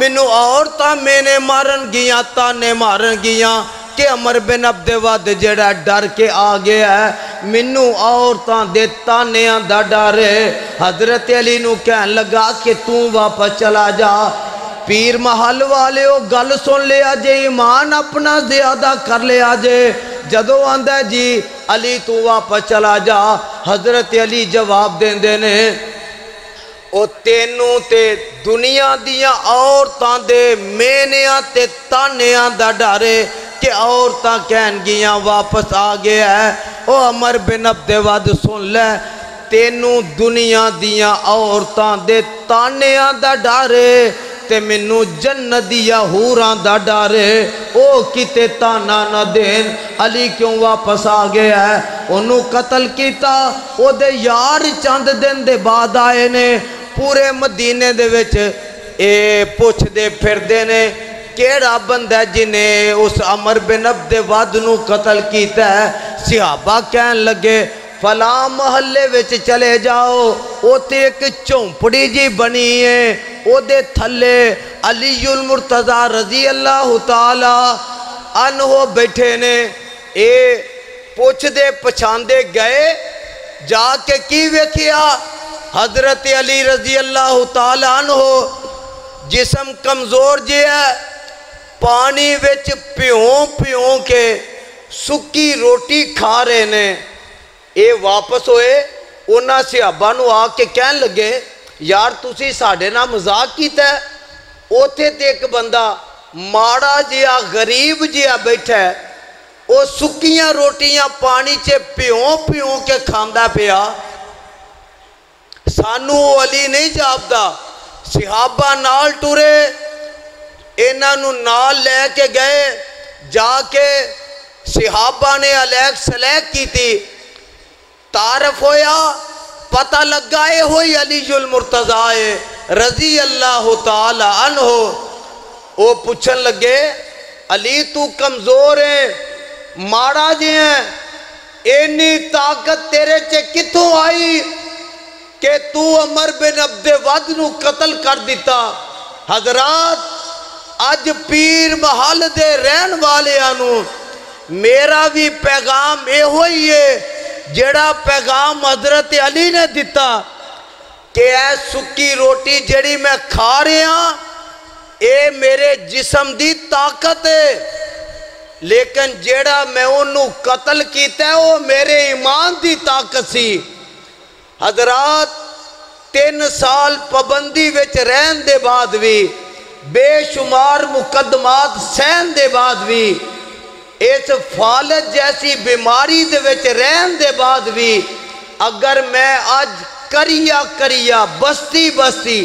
منو عورتاں میں نے مارن گیاں تانے مارن گیاں کہ عمر بن عبد ود جڑا ڈر کے آ گیا ہے، منو عورتاں دے تانیاں دا ڈارے۔ حضرت علی نو کہن لگا کہ تُوں واپس چلا جا۔ پیر محل والے ہو گل سن لیا جے، ایمان اپنا زیادہ کر لیا جے۔ جدو آندہ جی علی تو واپس چلا جا، حضرت علی جواب دین دینے او تینوں تے دنیا دیاں عورتاں دے مینیاں تے تانیاں دا ڈارے کہ عورتاں کہن گیاں واپس آ گیا ہے۔ او عمر بن عبد ود سن لے، تینوں دنیا دیاں عورتاں دے تانیاں دا ڈارے تے منو جنت دیا حوراں دا ڈارے، او کتے تانا نہ دین۔ علی کیوں واپس آ گیا ہے؟ انہوں قتل کیتا، او دے یار چند دن دے بعد آئے نے، پورے مدینے دے وچ اے پوچھ دے پھر دینے کیڑا بندہ جنہیں اس عمر بن عبد ود نو قتل کیتا ہے۔ صحابہ کہن لگے فلاں محلے وچ چلے جاؤ، او تے ایک چونپڑی جی بنی ہے، او دے تھلے علی المرتضیٰ رضی اللہ تعالی عنہ بیٹھے نے۔ اے پوچھ دے پچھاندے گئے جا کے کی ویکھیا حضرت علی رضی اللہ تعالیٰ عنہ جسم کمزور جی ہے پانی وچ پیوں کے سکی روٹی کھا رہے نے اے واپس ہوئے انہاں صحابہ نو آ کے کہن لگے یار تسی ساڑھے نہ مذاق کیتا ہے اوتھے تے ایک بندہ ماڑا جیا غریب جیا بیٹھا ہے او سکیاں روٹیاں پانی چے پیوں کے کھاندا پیا سانو علی نہیں جابدا صحابہ نال ٹورے انہاں نو نال لے کے گئے جا کے صحابہ نے علیہ سلیک کی تھی تعارف ہویا پتہ لگا اے ہوئی علی المرتضی رضی اللہ تعالی عنہ وہ پوچھن لگے علی تو کمزور ہے ماڑا جی ہیں اینی طاقت تیرے چے کتوں آئی کہ تو عمر بن عبد ود نو قتل کر دیتا حضرات اج پیر محل دے رہن والے آنو میرا بھی پیغام اے ہوئی ہے جڑا پیغام حضرت علی نے دیتا کہ اے سکی روٹی جڑی میں کھا رہے ہاں اے میرے جسم دی طاقت ہے لیکن جڑا میں انہوں قتل کیتا ہے وہ میرے ایمان دی طاقت سی حضرات 3 سال پابندی وچ رہن دے بعد بھی بے شمار مقدمات سہن دے بعد بھی اس فالج جیسی بیماری دے وچ رہن دے بعد بھی اگر میں آج کریا بستی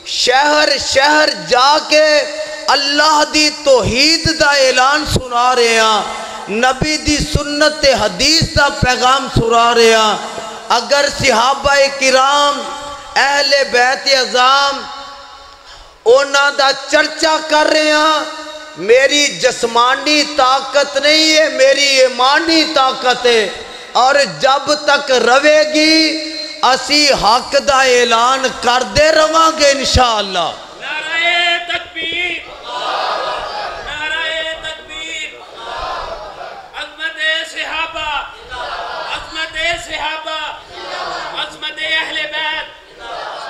شہر جا کے اللہ دی توحید دا اعلان سنا رہے ہیں نبی دی سنت حدیث دا پیغام سنا رہے ہیں اگر صحابہ کرام اہل بیت اعظام اونا دا چرچا کر رہے ہیں میری جسمانی طاقت نہیں ہے میری ایمانی طاقت ہے اور جب تک روے گی اسی حق دا اعلان کر دے رواں گے انشاءاللہ نعرہ تکبیر نعرہ تکبیر عظمت صحابہ عظمت اہل بیت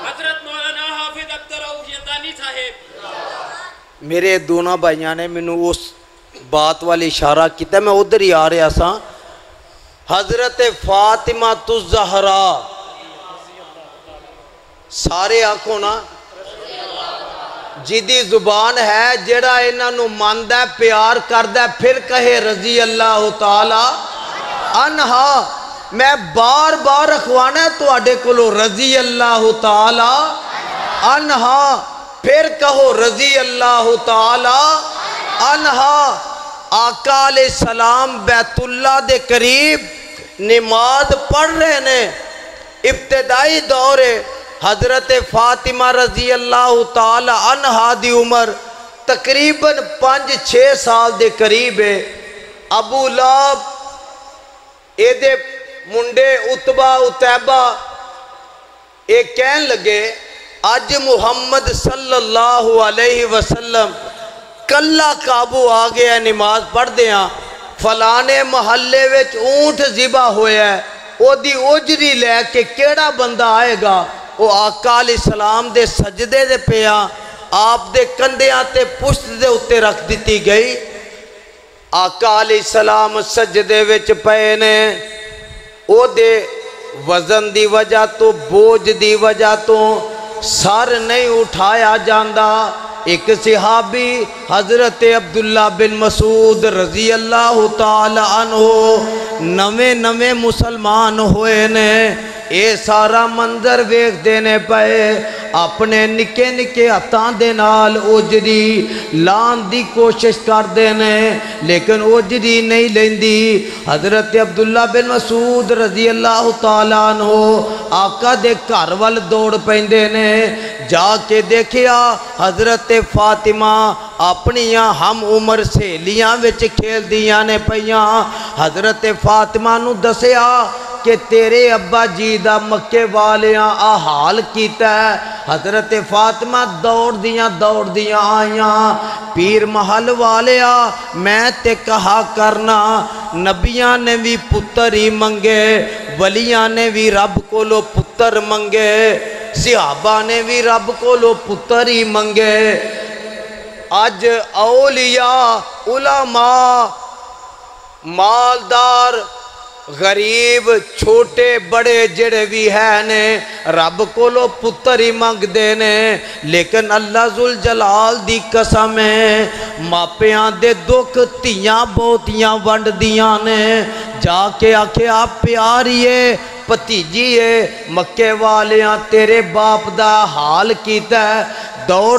حضرت مولانا حافظ عبدالرؤف یزدانی صاحب میرے دونوں بھائیاں نے منو اس بات والی اشارہ کیتا میں ادھر ہی آ رہا سا حضرت فاطمہ الزہرا سارے آنکھوں نا جدی زبان ہے جڑا انہاں نو ماندہ پیار کردہ پھر کہے رضی اللہ تعالی عنہا میں بار اخوانا ہے تو اڈے کلو رضی اللہ تعالی عنہا پھر کہو رضی اللہ تعالی عنہا آقا علیہ السلام بیت اللہ دے قریب نماز پڑھ رہے نے ابتدائی دور حضرت فاطمہ رضی اللہ تعالی عنہا دی عمر تقریباً 5-6 سال دے قریب ہے ابو لہب اے دے منڈے اتبا اتیبہ اے کہن لگے آج محمد صلی اللہ علیہ وسلم کلہ قابو آگے ہے نماز پڑھ دیاں فلانے محلے وچ اونٹ ذبح ہویا ہے او دی اجری لے کے کیڑا بندہ آئے گا او آقا علیہ السلام دے سجدے دے پیاں آپ دے کندیاں تے پشت دے اتے رکھ دیتی گئی آقا علیہ السلام سجدے وچ پے نے او دے وزن دی وجہ تو بوجھ دی وجہ تو سر نہیں اٹھایا جاندہ ایک صحابی حضرت عبداللہ بن مسعود رضی اللہ تعالی عنہ نوے مسلمان ہوئے نے اے سارا منظر ویکھ دینے پئے اپنے نکے ہتھاں دے نال اجری لان دی کوشش کر دینے لیکن اجری نہیں لیندی حضرت عبداللہ بن مسعود رضی اللہ تعالیٰ عنہ آقا دے گھر وال دوڑ پیندے نے جا کے دیکھیا حضرت فاطمہ اپنیاں ہم عمر سہیلیاں وچ کھیل دیاں نے پیاں حضرت فاطمہ نو دسیا کہ تیرے ابا جی دا مکے والیاں حال کیتا ہے۔ حضرت فاطمہ دوڑ دیاں آئیاں، پیر محل والیا میں تے کہا کرنا نبیاں نے بھی پتر ہی منگے، ولیاں نے بھی رب کو لو پتر منگے، صحابہ نے بھی رب کو لو پتر ہی منگے۔ آج اولیاء علماء مالدار غریب چھوٹے بڑے جڑے بھی ہے نے رب کو لو پتر ہی مانگ دینے، لیکن اللہ ذوالجلال دی قسم ہے ماپیاں دے دکھ تیاں بوتیاں ونڈ دیاں نے، جا کے آکھے آپ پیاریے پتیجیے مکے والیاں تیرے باپ دا حال کیتا ہے۔ دوڑ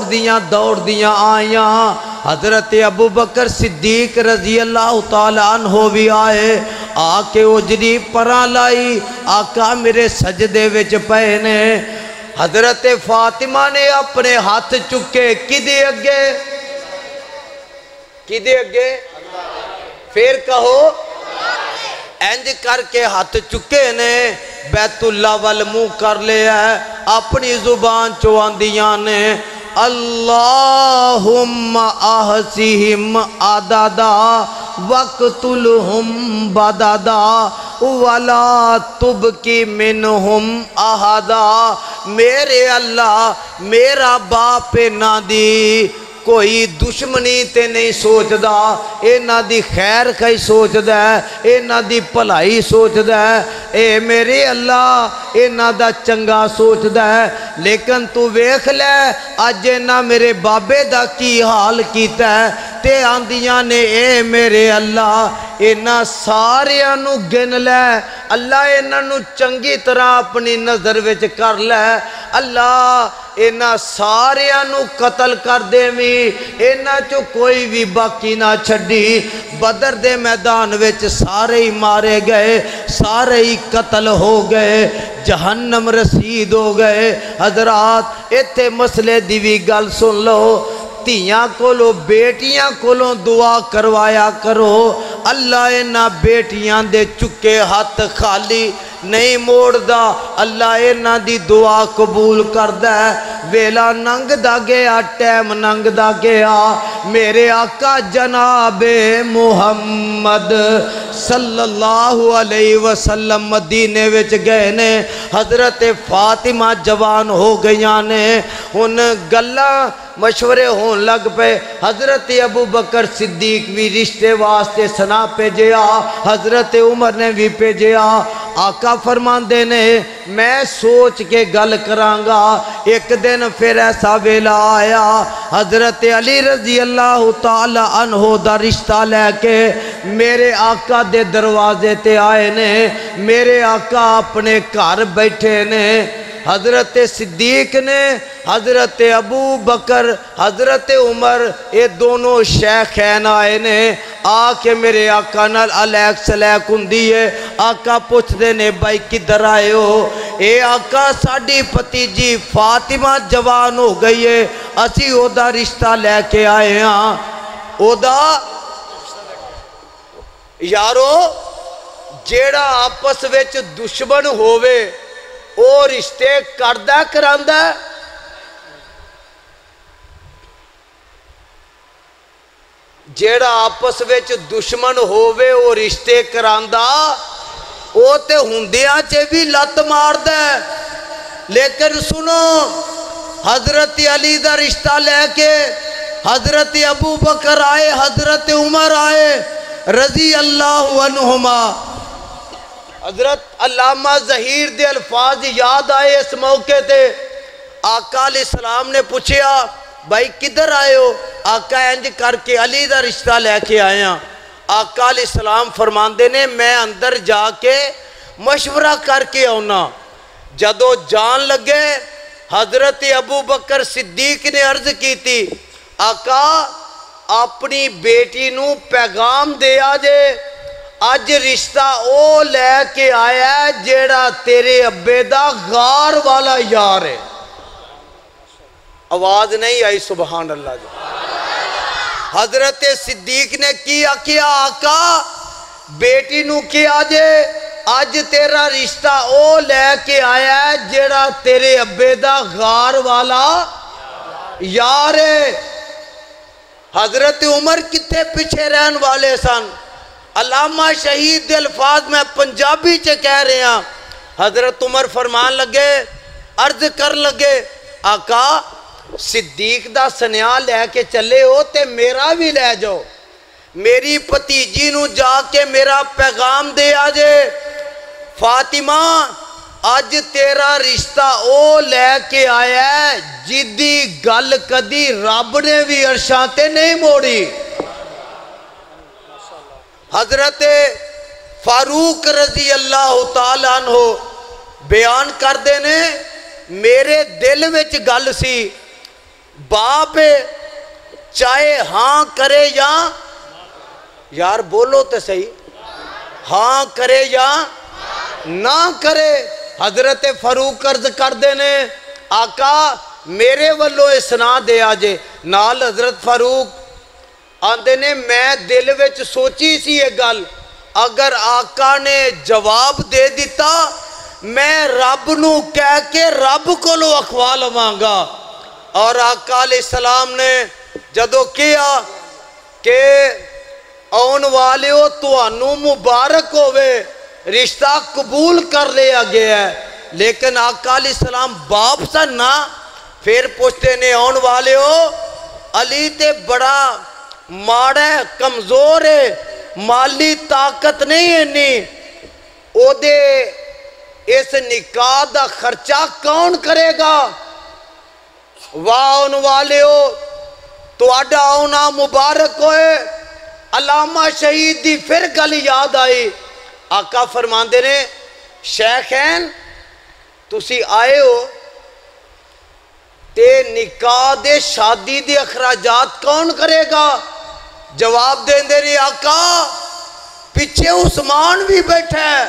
دیاں آئیاں، حضرت ابو بکر صدیق رضی اللہ تعالیٰ عنہ بھی آئے، آکے اجری پران لائی، آقا میرے سجدے وچ پہنے۔ حضرت فاطمہ نے اپنے ہاتھ چکے کدے اگے پھر کہو اینج کر کے ہاتھ چکے نے، بیت اللہ والمو کر لیا ہے، اپنی زبان چواندیاں نے اللہم احصیہم عددا وقتلہم بددا ولا تبکی منہم احدا۔ میرے اللہ میرا باپ نہ دی کوئی دشمنی تے نہیں سوچ دا، اے نہ دی خیر کئی سوچ دا ہے، اے نہ دی پلائی سوچ دا ہے، اے میرے اللہ اے نہ دا چنگا سوچ دا ہے، لیکن تو ویکھ لے آج نہ میرے بابے دا کی حال کیتا ہے، تے آندیاں نے اے میرے اللہ اے نہ سارے انو گن لے، اللہ اے نہ چنگی طرح اپنی نظر وچ کر لے، اللہ اینا سارے انو قتل کر دے میں، اینا چو کوئی بھی باقی نہ چھڑی۔ بدر دے میدان وچ سارے ہی مارے گئے، سارے ہی قتل ہو گئے، جہنم رسید ہو گئے۔ حضرات ایتے مسئلے دی بھی گل سن لو، تیاں کولو بیٹیاں کولو دعا کروایا کرو، اللہ اینا بیٹیاں دے چکے ہاتھ خالی نہیں موڑ دا، اللہ اینا دی دعا قبول کر دے۔ ویلا ننگ دا گیا ٹیم ننگ دا گیا، میرے آقا جناب محمد صلی اللہ علیہ وسلم مدینے وچ گئے نے، حضرت فاطمہ جوان ہو گئیاں نے، ان گلہ مشورے ہون لگ پہ، حضرت ابو بکر صدیق بھی رشتے واسطے سنا پیجیا، حضرت عمر نے بھی پیجیا۔ آقا فرماندے نے میں سوچ کے گل کرانگا۔ ایک دن پھر ایسا ویلا آیا، حضرت علی رضی اللہ تعالی عنہ دا رشتہ لے کے میرے آقا دے دروازے تے آئے نے، میرے آقا اپنے گھر بیٹھے نے، حضرت صدیق نے، حضرت ابو بکر، حضرت عمر، یہ دونوں شیخین آئے نے، آکے میرے آقا نال علیک سلیک ہندی ہے۔ آقا پوچھ دینے بھائی کدھر آئے ہو؟ اے آقا ساڑی پتیجی فاطمہ جوان ہو گئی ہے، اسی او دا رشتہ لے کے آئے ہاں۔ او دا یارو جیڑا آپس ویچ دشمن ہووے او رشتے کردہ کراندہ، جیڑا آپس ویچ دشمن ہووے او رشتے کراندہ، او تے ہندیاں چے بھی لت مار دے۔ لیکن سنو حضرت علی دا رشتہ لے کے حضرت ابو بکر آئے، حضرت عمر آئے رضی اللہ عنہما۔ حضرت علامہ ظہیر دے الفاظ یاد آئے اس موقع تے، آقا علیہ السلام نے پوچھیا بھائی کدھر آئے ہو؟ آقا انج کر کے علی دا رشتہ لے کے آیا۔ آقا علیہ السلام فرماندے نے میں اندر جا کے مشورہ کر کے آنا۔ جدو جان لگے حضرت ابو بکر صدیق نے عرض کی تھی آقا اپنی بیٹی نو پیغام دے آجے، آج رشتہ او لے کے آیا ہے جیڑا تیرے ابے دا غار والا یار ہے۔ آواز نہیں آئی سبحان اللہ جی۔ حضرت صدیق نے کیا آقا بیٹی نو کیا آجے، اج تیرا رشتہ او لے کے آیا ہے جیڑا تیرے ابے دا غار والا یار ہے۔ حضرت عمر کتے پیچھے رہن والے سن، علامہ شہید دے الفاظ میں پنجابی چے کہہ رہے ہیں۔ حضرت عمر فرمان لگے، عرض کر لگے، آقا صدیق دا سنیا لے کے چلے ہو تے میرا بھی لے جاؤ، میری پتیجی نو جا کے میرا پیغام دے آجے، فاطمہ آج تیرا رشتہ او لے کے آیا ہے جدی گل کدی رب نے بھی عرشاں تے نہیں موڑی۔ حضرت فاروق رضی اللہ تعالیٰ عنہ بیان کر دینے، میرے دل وچ گل سی، باپ چاہے ہاں کرے یا یار بولو تے صحیح، ہاں کرے یا نہ کرے، حضرت فاروق عرض کر دینے آقا میرے والو اسنا دے آجے، نال حضرت فاروق آندے نے میں دل وچ سوچی سی یہ گل، اگر آقا نے جواب دے دیتا میں رب نو کہہ کے رب کو لو اخوال مانگا، اور آقا علیہ السلام نے جدو کیا کہ آن والے ہو تو انو مبارک ہوئے، رشتہ قبول کر لیا گیا ہے، لیکن آقا علیہ السلام باپ سا نہ، پھر پوچھتے نے آن والے ہو علی تے بڑا ماڑا ہے، کمزور ہے، مالی طاقت نہیں ہے نہیں، او دے اس نکاح دا خرچہ کون کرے گا؟ واہ آن والے ہو تو اڈا آنا مبارک ہوئے۔ علامہ شہید دی پھر گل یاد آئی، آقا فرماندے نے شیخین تسی آئے ہو تے نکاح دے شادی دے اخراجات کون کرے گا؟ جواب دیں دے رہی آقا پیچھے عثمان بھی بیٹھا ہے،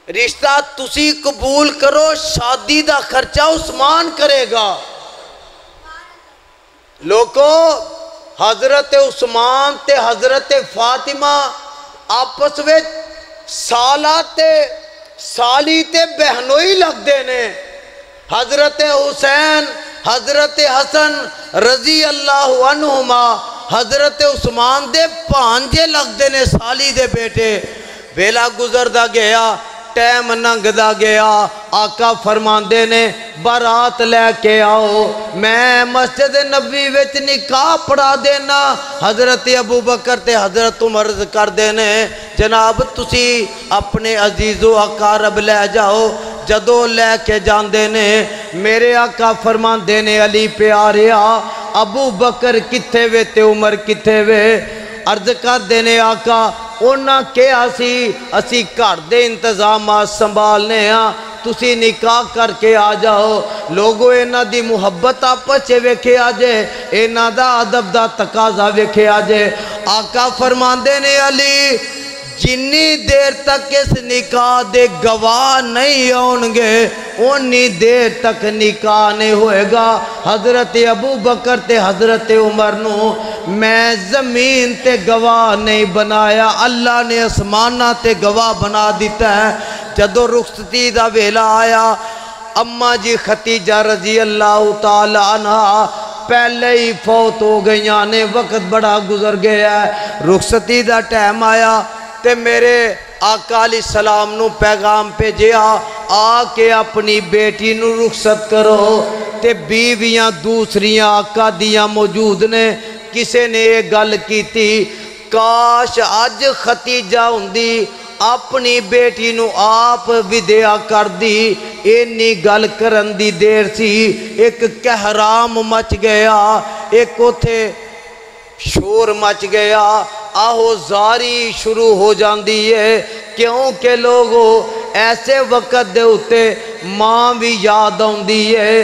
رشتہ تسی قبول کرو، شادی دا خرچہ عثمان کرے گا۔ لوگو حضرت عثمان تے حضرت فاطمہ آپس میں سالاتے سالی تے بہنوئی لگ دینے، حضرت حسین حضرت حسن رضی اللہ عنہما حضرت عثمان دے پانجے لگ دینے، سالی دے بیٹے۔ ویلا گزر دا گیا، ٹیم ننگ دا گیا، آقا فرماندے نے بارات لے کے آؤ، میں مسجد نبی وچ نکاح پڑھا دینا۔ حضرت ابو بکر تے حضرت عمر عرض کر دینے جناب تسی اپنے عزیز و اقارب لے جاؤ، جدو لے کے جاندے نے میرے آقا فرماندے نے علی پیاریا ابو بکر کتھے وے تے عمر کتھے وے؟ عرض کر دینے آقا اونا کیا اسی گھر دے انتظامات سنبھالنے ہاں، تسی نکاح کر کے آ جاؤ۔ لوگو اینا دی محبت آپس ویکھے آجے، اینا دا ادب دا تقاضا ویکھے آجے۔ آقا فرماندے نے علی جنی دیر تک اس نکاح دے گواہ نہیں ہونگے انی دیر تک نکاح نہیں ہوئے گا۔ حضرت ابو بکر تے حضرت عمر نو میں زمین تے گواہ نہیں بنایا، اللہ نے اسمانہ تے گواہ بنا دیتا ہے۔ جدو رخصتی دا ویلا آیا، اماں جی ختیجہ رضی اللہ تعالیٰ عنہ پہلے ہی فوت ہو گئیاں نے، وقت بڑا گزر گیا ہے۔ رخصتی دا ٹائم آیا تے میرے آقا علیہ السلام نو پیغام بھیجیا آ کے اپنی بیٹی نو رخصت کرو، تے بیویاں دوسریاں آقا دیاں موجود نے، کسے نے یہ گل کی تھی کاش اج ختیجہ ہوندی اپنی بیٹی نو آپ ودیا کر دی، اینی گل کرن دی دیر سی، ایک کہرام مچ گیا، ایک اوتھے شور مچ گیا، آہو زاری شروع ہو جاندی ہے، کیونکہ لوگو ایسے وقت دے ہوتے ماں بھی یاد ہوندی ہے،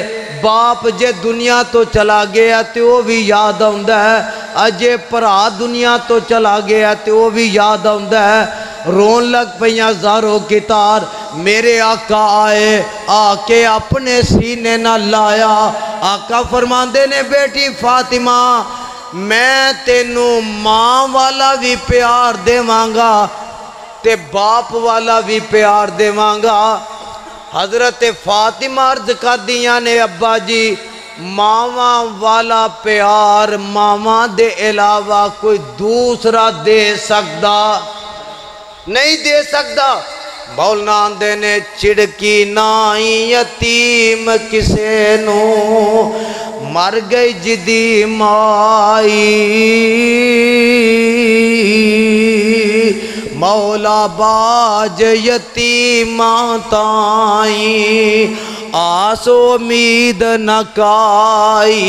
باپ جے دنیا تو چلا گیا تے وہ بھی یاد ہوندا ہے، اجے پرا دنیا تو چلا گیا تے وہ بھی یاد ہوندا ہے۔ رون لگ پہیاں زاروں کی تار، میرے آقا آئے آ کے اپنے سینے نہ لایا، آقا فرماندے نے بیٹی فاطمہ میں تینوں ماں والا بھی پیار دے مانگا تے باپ والا بھی پیار دے مانگا۔ حضرت فاطمہ عرض کر دیاں نے ابا جی ماما والا پیار ماما دے علاوہ کوئی دوسرا دے سکتا نہیں دے سکتا۔ مولا دے نے چڑکی نائی یتیم کسے نو مر گئی جدی مائی مولا باج یتیماں تائیں آس امید نہ کائی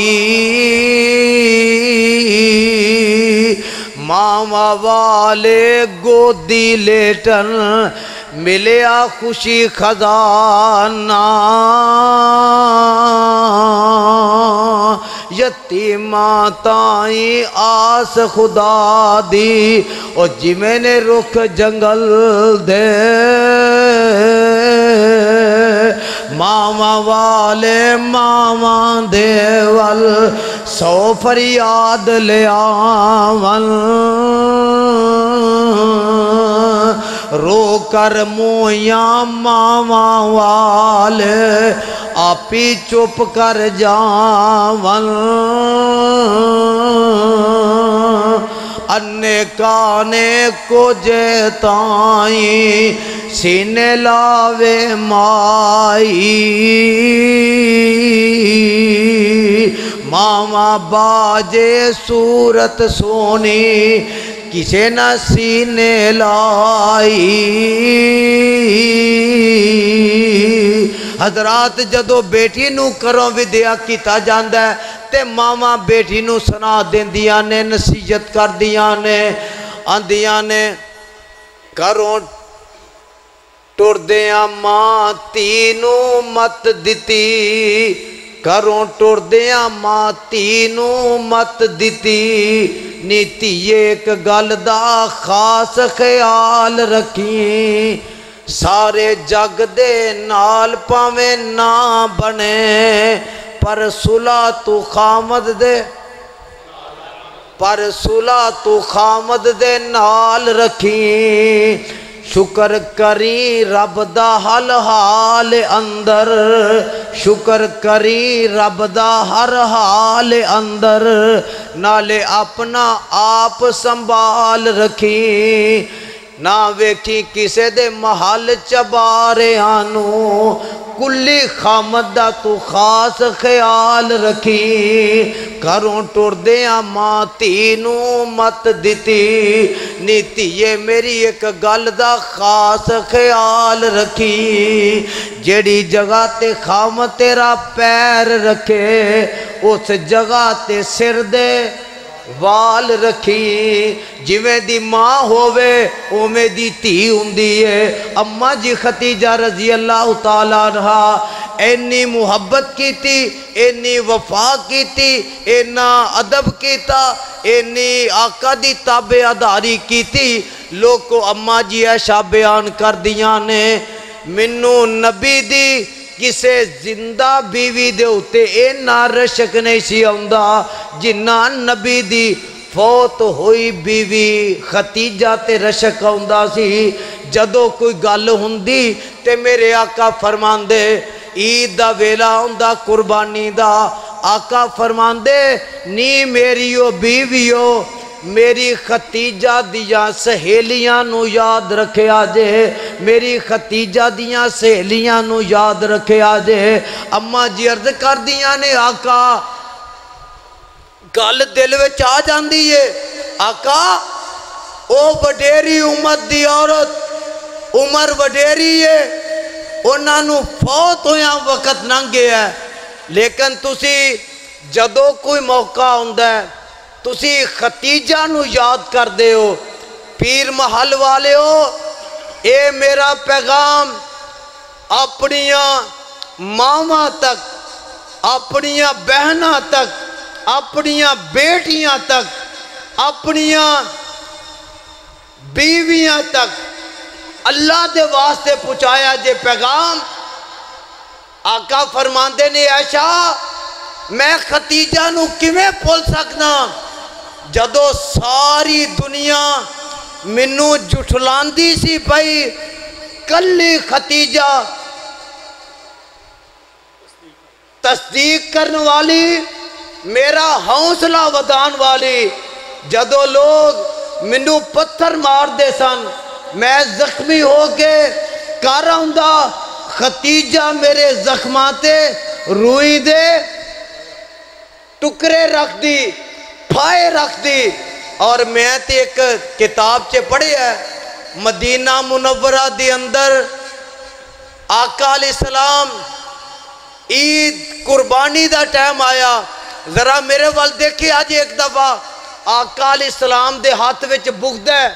ماما والے گودی لیٹن ملیا خوشی خزانہ یتیماں تائیں آس خدا دی او جی میں نے رخ جنگل دے ماما والے ماما دیول سو فریاد لے آون رو کر مویاں ماما والے آپی چپ کر جاون انے کانے کو جیتائیں سینے لاوے مائی ماما باجے صورت سونی کسے نہ سینے لائی حضرات جدو بیٹی نو کروں ودیا کیتا جاندہ ہے تے ماما بیٹی نو سنا دین دیاں نے نصیحت کر دیاں نے آندیاں نے کروں ٹور دیاں ماں تینو مت دیتی کروں ٹور دیاں ماں تینو مت دیتی نیتی ایک گل دا خاص خیال رکھیں سارے جگ دے نال پاویں نہ بنے پر صلح تو خامد دے پر صلح تو خامد دے نال رکھیں شکر کری رب دا ہر حال اندر شکر کری رب دا ہر حال اندر نالے اپنا آپ سنبھال رکھی نہ ویکھی کسے دے محل چبارے آنو کلی خامد دا تو خاص خیال رکھی کروں ٹور دیاں ماں تینو مت دیتی نیتی یہ میری ایک گل دا خاص خیال رکھی جیڑی جگہ تے خامد تیرا پیر رکھے اس جگہ تے سر دے وال رکھی جویں دی ماں ہووے اومیں دی تھی ہوندی ہے اماں جی ختیجہ رضی اللہ تعالیٰ عنہ اینی محبت کی تھی اینی وفا کی تھی اینا ادب کیتا اینی آقا دی تابعداری کی تھی لوگ کو اماں جی ایشا بیان کر دیاں نے منو نبی دی کسے زندہ بیوی دے ہوتے اینا رشک نہیں سی ہوندہ جنہ نبی دی فوت ہوئی بیوی ختیجہ تے رشک ہوندہ سی جدو کوئی گل ہوندی تے میرے آقا فرمان دے عید دا ویلا ہوندہ قربانی دا آقا فرمان دے نی میریو بیویو میری ختیجہ دیاں سہیلیاں نو یاد رکھے آجے میری ختیجہ دیاں سہیلیاں نو یاد رکھے آجے اماں جی عرض کر دیاں نے آقا گل دل وچ آ جاندی ہے آقا او وڈیری امت دی عورت عمر وڈیری ہے انہاں نو فوت ہویا وقت ننگے ہے لیکن تسی جدو کوئی موقع ہوندہ ہے تسی ختیجہ نو یاد کر دے ہو پیر محل والے ہو اے میرا پیغام اپنیاں ماما تک اپنیاں بہنہ تک اپنیاں بیٹیاں تک اپنیاں بیویاں تک اللہ دے واسطے پہنچایا جے پیغام آقا فرماندے نے عائشہ میں ختیجہ نو کیویں بھول سکنا جدو ساری دنیا مینوں جھٹلاندی سی پئی، کلی ختیجہ تصدیق کرنے والی، میرا حوصلہ ودان والی۔ جدو لوگ مینوں پتھر مار دے سن، میں زخمی ہو کے کر آؤندا، ختیجہ میرے زخماتے روئی دے ٹکرے رکھ دی، پھائے رکھ دی۔ اور میں تے ایک کتاب چے پڑھے ہے، مدینہ منورہ دی اندر آقا علیہ السلام عید قربانی دا ٹائم آیا، ذرا میرے وال دیکھے آج ایک دفعہ، آقا علیہ السلام دے ہاتھ وچ بغد ہے،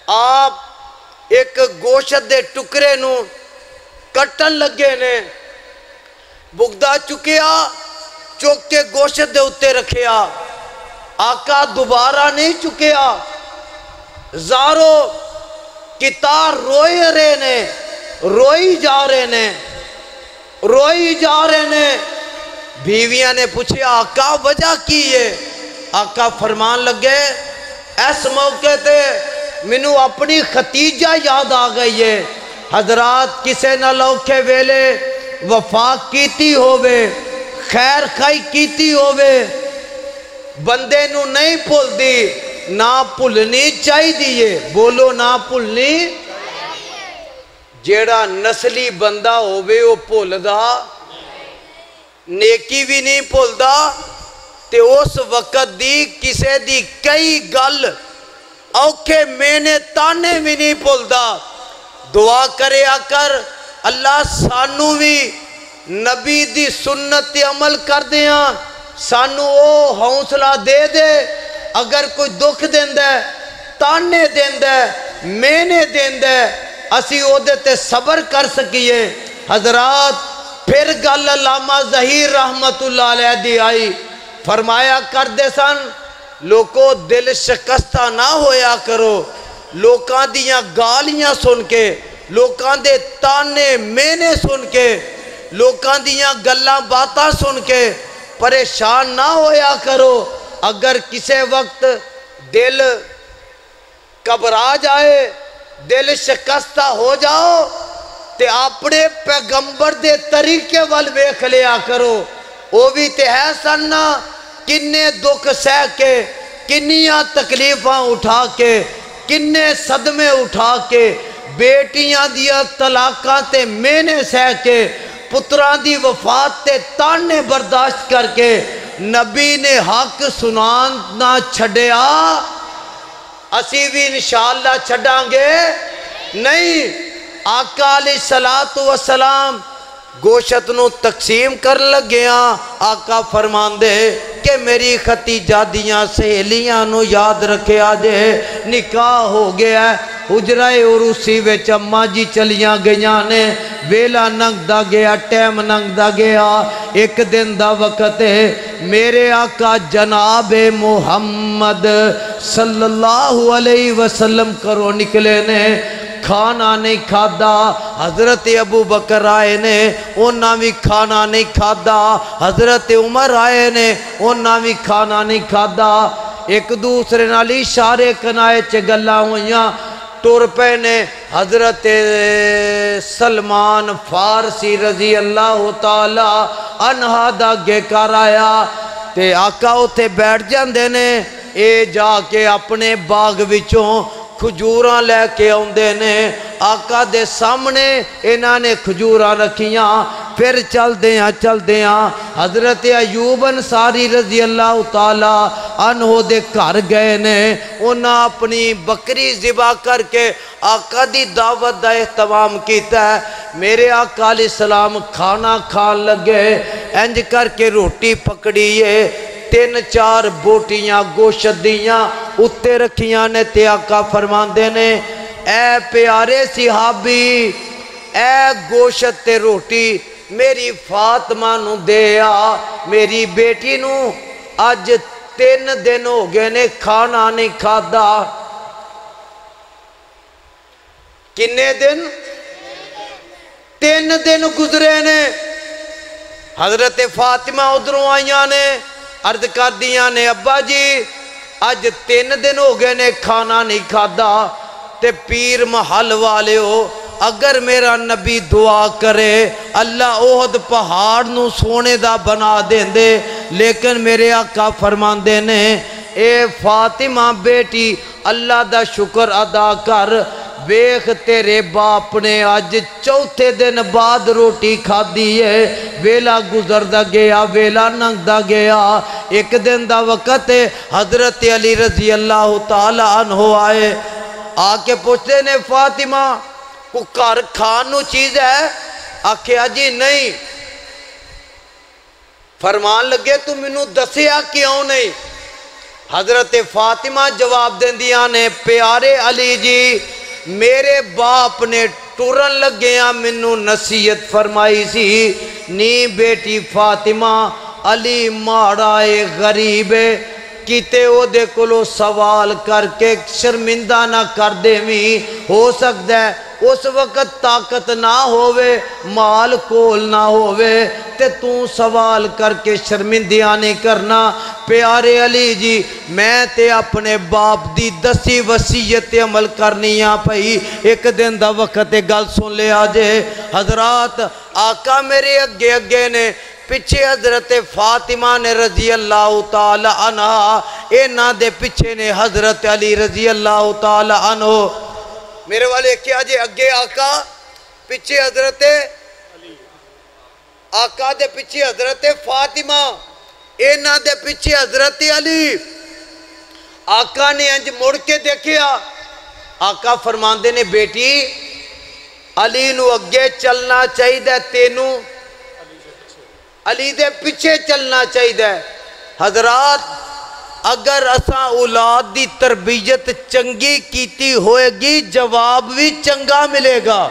آپ ایک گوشت دے ٹکرے نو کٹن لگے نے، بغدہ چکیا، چک کے گوشت دے اتے رکھیا، آقا دوبارہ نہیں چکیا، زارو کتار روئی رہے نے، روئی جا رہے نے، روئی جا رہے نے۔ بیویاں نے پوچھے آقا وجہ کی ہے؟ آقا فرمان لگے اس موقع تے مینوں اپنی ختیجہ یاد آ گئی ہے۔ حضرات کسے نہ لوکھے ویلے وفا کیتی ہووے، خیر خائی کیتی ہووے، بندے نو نہیں بھول دی، نہ بھولنی چاہی دیئے، بولو نہ بھولنی۔ جیڑا نسلی بندہ ہووے وہ بھول دا، نیکی بھی نہیں بھول دا، تے اس وقت دی کسے دی کئی گل اوکھے میں نے تانے بھی نہیں بھول دا۔ دعا کرے آکر اللہ سانو بھی نبی دی سنت عمل کر دیاں، سانو او حوصلہ دے دے، اگر کوئی دکھ دیندہ ہے، تانے دیندہ ہے، میں نے دیندہ ہے، اسی او دیتے صبر کر سکیے۔ حضرات پھر گل علامہ ظہیر رحمت اللہ علیہ دی آئی، فرمایا کر دے سن لوگوں دل شکستہ نہ ہویا کرو، لوکاں دیاں گالیاں سن کے، لوکاں دے تانے مینے سن کے، لوکاں دیاں گلاں باتاں سن کے پریشان نہ ہویا کرو۔ اگر کسے وقت دل گھبرا جائے، دل شکستہ ہو جاؤ، تے اپنے پیغمبر دے طریقے وال ویکھ لیا کرو، وہ بھی تے ہے سننا کنے دکھ سہ کے، کنیاں تکلیفاں اٹھا کے، کنے صدمے اٹھا کے، بیٹیاں دیا طلاقاں تے مینے سہ کے، پتران دی وفات تے تانے برداشت کر کے، نبی نے حق سنان نہ چھڑیا، اسی بھی انشاءاللہ چھڑاں گے نہیں۔ آقا علیہ السلام گوشت نو تقسیم کر لگیاں، آقا فرمان دے کہ میری ختیجہ دیاں سہیلیاں نو یاد رکھے آجے نکاح ہو گیا ہے، حجرہ عروسی وچ اماں جی چلیاں گیاں نے، ویلا ننگ دا گیا، ٹیم ننگ دا گیا، ایک دن دا وقت ہے، میرے آقا جناب محمد صلی اللہ علیہ وسلم کرو نکلے نے، کھانا نہیں کھادا، حضرت ابو بکر آئے نے انہاں بھی کھانا نہیں کھادا، حضرت عمر آئے نے انہاں بھی کھانا نہیں کھادا، ایک دوسرے نال اشارے کنائے چ گلاں ہویاں، ٹر پے نے۔ حضرت سلمان فارسی رضی اللہ تعالی عنہ دا گے کر آیا تے آقا اتے بیٹھ جاندے نے، اے جا کے اپنے باغ وچوں کھجوراں لے کے آندے نے، آقا دے سامنے انہاں نے کھجوراں رکھیاں، پھر چل دیاں حضرت ایوب انصاری رضی اللہ تعالی عنہ دے گھر گئے نے، انہاں اپنی بکری ذبح کر کے آقا دی دعوت دا اہتمام کیتا ہے۔ میرے آقا علیہ السلام کھانا کھان لگے، انج کر کے روٹی پکڑیے، 3-4 بوٹیاں گوشت دیاں اتے رکھیاں نے، تے آقا فرمان دینے اے پیارے صحابی، اے گوشت تے روٹی میری فاطمہ نو دے آ، میری بیٹی نو آج 3 دن ہو گئے نے کھانا نہیں کھادا۔ کنے دن؟ 3 دن گزرے نے۔ حضرت فاطمہ ادھروں آئیاں نے، عرض کر دیاں نے ابا جی اج 3 دن ہو گئے نے کھانا نہیں کھادا تے پیر محل والے ہو اگر میرا نبی دعا کرے اللہ احد پہاڑ نو سونے دا بنا دیں دے لیکن میرے آقا فرماندے نے اے فاطمہ بیٹی اللہ دا شکر ادا کر ویخ تیرے باپ نے آج چوتھے دن بعد روٹی کھا دیئے ویلا گزر دا گیا ویلا ننگ دا گیا ایک دن دا وقت حضرت علی رضی اللہ تعالی عنہ آئے آکے پوچھتے نے فاطمہ کو کار کھانو چیز ہے آکھیا جی نہیں فرمان لگے تو منو دسیا کیوں نہیں حضرت فاطمہ جواب دیں دیا نے پیارے علی جی میرے باپ نے ٹورن لگیاں منو نصیحت فرمائی سی نی بیٹی فاطمہ علی ماڑائے غریب کیتے او دے کلو سوال کر کے شرمندہ نہ کر دے میں ہو سکتا ہے اس وقت طاقت نہ ہووے مال کول نہ ہووے تے تو سوال کر کے شرمندیاں نہیں کرنا پیارے علی جی میں تے اپنے باپ دی دسی وصیت عمل کرنی پئی ایک دن دا وقت گل سن لے آجے حضرات آقا میرے اگے اگے نے پچھے حضرت فاطمہ نے رضی اللہ تعالی عنہ اینا دے پچھے نے حضرت علی رضی اللہ تعالی عنہ میرے والے کیا جے اگے آقا پچھے حضرت آقا دے پچھے حضرت فاطمہ اینا دے پچھے حضرت علی آقا نے انج مڑ کے دیکھیا آقا فرماندے نے بیٹی علی نو اگے چلنا چاہی دے تینو علی دے پیچھے چلنا چاہی دے حضرات اگر اساں اولاد دی تربیت چنگی کیتی ہوئے گی جواب بھی چنگا ملے گا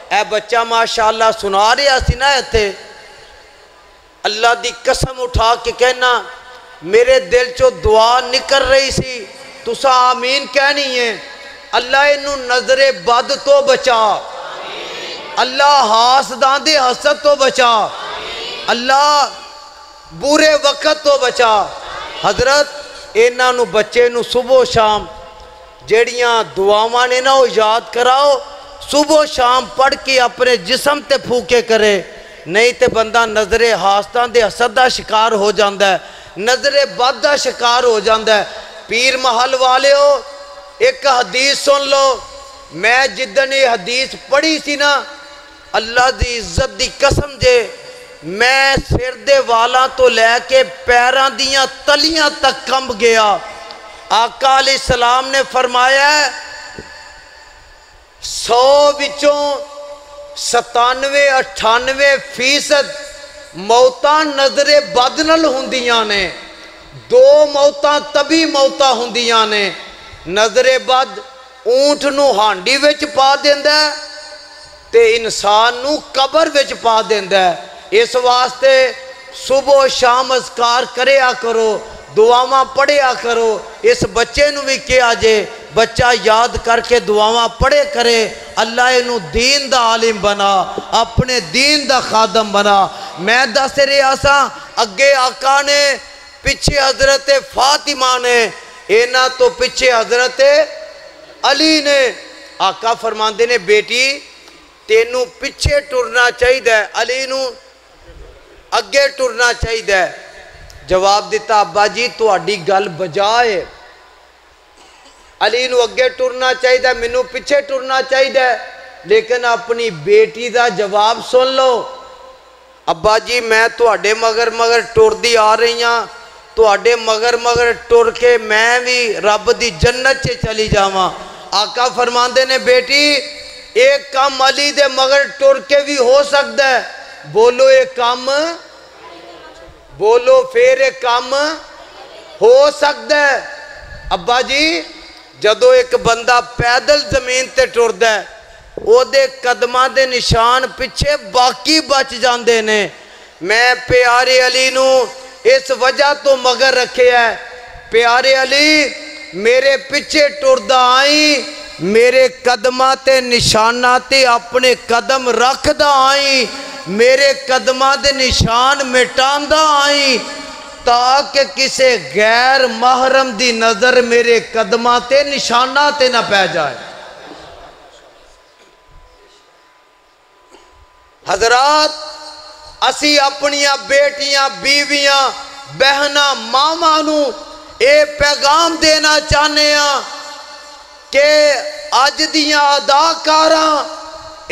اے بچہ ماشاءاللہ سنا رہے سی نا ایتھے اللہ دی قسم اٹھا کے کہنا میرے دل چو دعا نکر رہی سی تسا آمین کہنی ہے اللہ انہوں نظر بد تو بچا اللہ حاسدان دے حسد تو بچا اللہ بورے وقت تو بچا حضرت اینا نو بچے نو صبح و شام جیڑیاں دعاواں نے نہ یاد کراؤ صبح و شام پڑھ کے اپنے جسم تے پھوکے کرے نہیں تے بندہ نظر حاسدان دے حسد دا شکار ہو جاندہ ہے نظر بد دا شکار ہو جاندہ ہے پیر محل والے ہو ایک حدیث سن لو میں جدن یہ حدیث پڑھی سی نا اللہ دی عزت دی قسم جے میں سر دے والا تو لے کے پیران دیاں تلیاں تک کمب گیا آقا علیہ السلام نے فرمایا ہے 100 وچوں 97-98% موتاں نظر بدنل ہوندیاں نے 2 موتاں تبھی موتاں ہوندیاں نے نظر بد اونٹ نو ہانڈی وچ پا دیندہ ہے تے انسان نو قبر وچ پا دیندہ ہے اس واسطے صبح و شام اذکار کریا کرو دعاواں پڑھیا کرو اس بچے نو بھی کیا جے بچہ یاد کر کے دعاواں پڑھے کرے اللہ انہوں دین دا عالم بنا اپنے دین دا خادم بنا میں دس رہا سا اگے آقا نے پیچھے حضرت فاطمہ نے اینا تو پیچھے حضرت علی نے آقا فرماندے نے بیٹی تینوں پیچھے ٹرنا چاہی دے علی نو اگے ٹرنا چاہی دے جواب دیتا ابا جی تو اڈی گل بجائے علی نو اگے ٹرنا چاہی دے منو پیچھے ٹرنا چاہی دے لیکن اپنی بیٹی دا جواب سن لو ابا جی میں تو اڈے مگر ٹر دی آ رہی ہاں تو اڈے مگر ٹر کے میں بھی رب دی جنت چے چلی جاواں آقا فرماندے نے بیٹی ایک کام علی دے مگر ٹر کے بھی ہو سکتا ہے بولو ایک کام بولو پھر ایک کام ہو سکتا ہے ابا جی جدو ایک بندہ پیدل زمین تے ٹر دے او دے قدمہ دے نشان پچھے باقی بچ جاندے نے میں پیارے علی نو اس وجہ تو مگر رکھے ہے پیارے علی میرے پچھے ٹردہ آئیں میرے قدمہ تے نشاناتے اپنے قدم رکھ دا آئیں میرے قدمہ دے نشان مٹان دا آئیں تاکہ کسے غیر محرم دی نظر میرے قدماں تے نشانہ تے نہ پہ جائے۔ حضرات اسی اپنیاں بیٹیاں بیویاں بہناں ماما نو اے پیغام دینا چاہنے ہیں کہ اج دیاں اداکاراں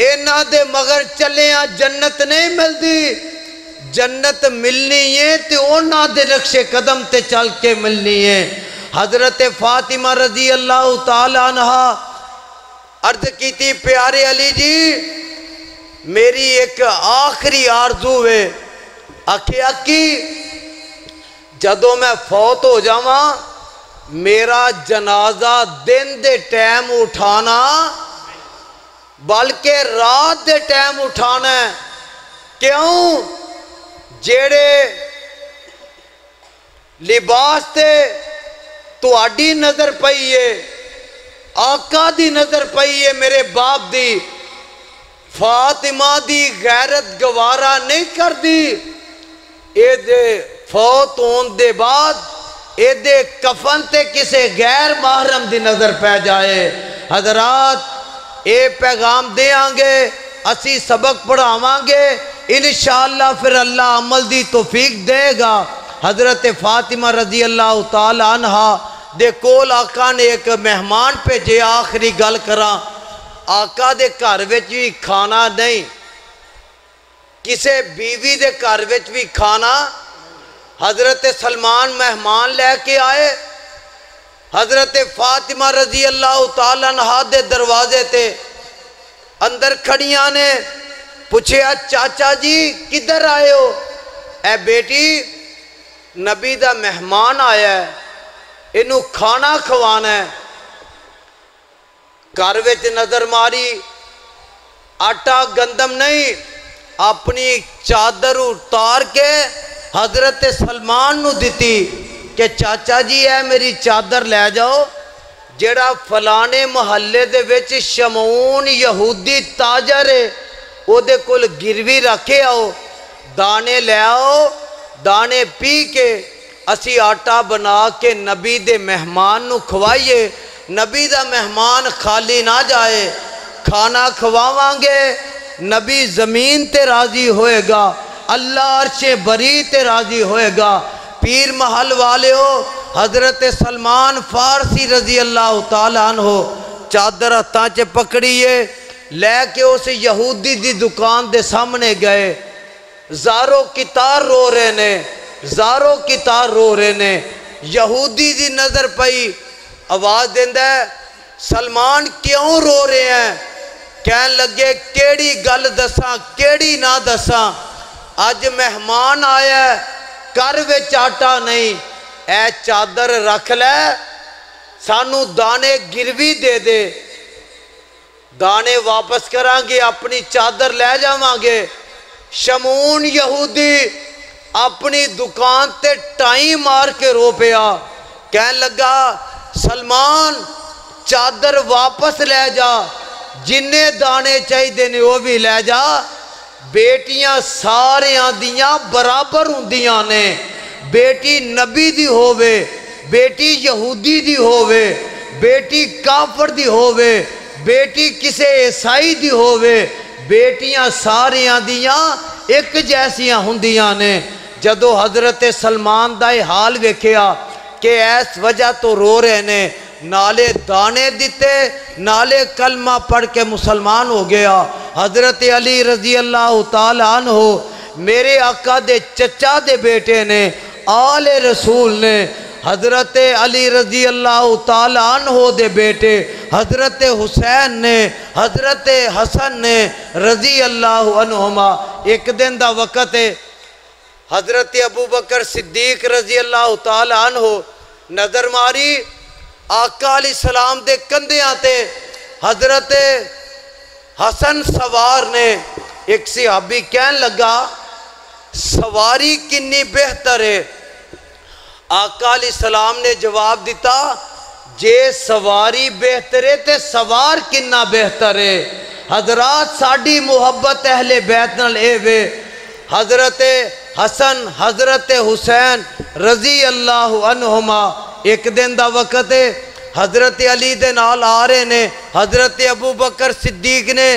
اینا دے مگر چلے ہیں جنت نہیں ملدی، جنت ملنی ہے تے اونا دے نقش قدم تے چل کے ملنی ہے۔ حضرت فاطمہ رضی اللہ تعالیٰ عنہ عرض کی تھی پیارے علی جی میری ایک آخری آرزو ہے، اکی جدو میں فوت ہو جاواں میرا جنازہ دن دے ٹائم اٹھانا بلکہ رات دے ٹائم اٹھانا ہے۔ کیوں؟ جیڑے لباس تے تو آڈی نظر پئیے آقا دی نظر پئیے میرے باپ دی فاطمہ دی غیرت گوارا نہیں کر دی، اے دے فوت ہون دے بعد اے دے کفن تے کسے غیر محرم دی نظر پہ جائے۔ حضرات اے پیغام دے آنگے اسی سبق پڑھاواں گے انشاءاللہ پھر اللہ عمل دی توفیق دے گا۔ حضرت فاطمہ رضی اللہ تعالیٰ عنہ دے کول آقا نے ایک مہمان بھیجے، آخری گل کراں آقا دے گھر وچ بھی کھانا نہیں، کسے بیوی دے گھر وچ بھی کھانا۔ حضرت سلمان مہمان لے کے آئے، حضرت فاطمہ رضی اللہ تعالیٰ عنہ دے دروازے تے اندر کھڑیاں نے پوچھے چاچا جی کدھر آئے ہو؟ اے بیٹی نبی دا مہمان آیا ہے انہوں کھانا کھوانا ہے۔ گھر وچ نظر ماری آٹا گندم نہیں، اپنی چادر اتار کے حضرت سلمان نو دیتی کہ چاچا جی ہے میری چادر لے جاؤ، جڑا فلانے محلے دے وچ شمعون یہودی تاجر ہے او دے کل گروی رکھے آؤ، دانے لے آؤ، دانے پی کے اسی آٹا بنا کے نبی دے مہمان نو کھوائیے، نبی دا مہمان خالی نہ جائے، کھانا کھواواں گے نبی زمین تے راضی ہوئے گا، اللہ عرش بری تے راضی ہوئے گا۔ پیر محل والے ہو حضرت سلمان فارسی رضی اللہ تعالیٰ عنہ چادر ہتھاں چ پکڑیے لے کے اس یہودی دی دکان دے سامنے گئے، زارو کتار رو رہے نے، زارو کتار رو رہے نے، یہودی دی نظر پئی آواز دیندہ ہے سلمان کیوں رو رہے ہیں؟ کہن لگے کیڑی گل دساں کیڑی نہ دساں، آج مہمان آیا ہے کر وچ آٹا نہیں، اے چادر رکھ لے سانو دانے گروی دے دے، دانے واپس کران گے اپنی چادر لے جاواں گے۔ شمعون یہودی اپنی دکان تے ٹائم مار کے رو پیا، کہن لگا سلمان چادر واپس لے جا، جننے دانے چاہی دینے وہ بھی لے جا، بیٹیاں سارے آندیاں برابر ہوندیاں نے، بیٹی نبی دی ہووے، بیٹی یہودی دی ہووے، بیٹی کافر دی ہووے، بیٹی کسے عیسائی دی ہووے، بیٹیاں سارے آندیاں ایک جیسیاں ہوندیاں نے۔ جدو حضرت سلمان دائی حال ویکھیا کہ ایس وجہ تو رو رہے نے، نالے دانے دیتے نالے کلمہ پڑھ کے مسلمان ہو گیا۔ حضرت علی رضی اللہ تعالیٰ عنہ میرے آقا دے چچا دے بیٹے نے، آل رسول نے، حضرت علی رضی اللہ تعالیٰ عنہ دے بیٹے حضرت حسین نے، حضرت حسن نے رضی اللہ عنہما۔ ایک دن دا وقت ہے حضرت ابوبکر صدیق رضی اللہ تعالیٰ عنہ نظر ماری آقا علیہ السلام دے کندیاں تے حضرت حسن سوار نے، ایک صحابی کہن لگا سواری کنی بہتر ہے؟ آقا علیہ السلام نے جواب دیتا جے سواری بہتر ہے تے سوار کننا بہتر ہے۔ حضرات ساڑی محبت اہل بیت نال اے وے، حضرت حسن حضرت حسین رضی اللہ عنہما ایک دن دا وقت ہے، حضرت علی دے نال آ رہے نے، حضرت ابو بکر صدیق نے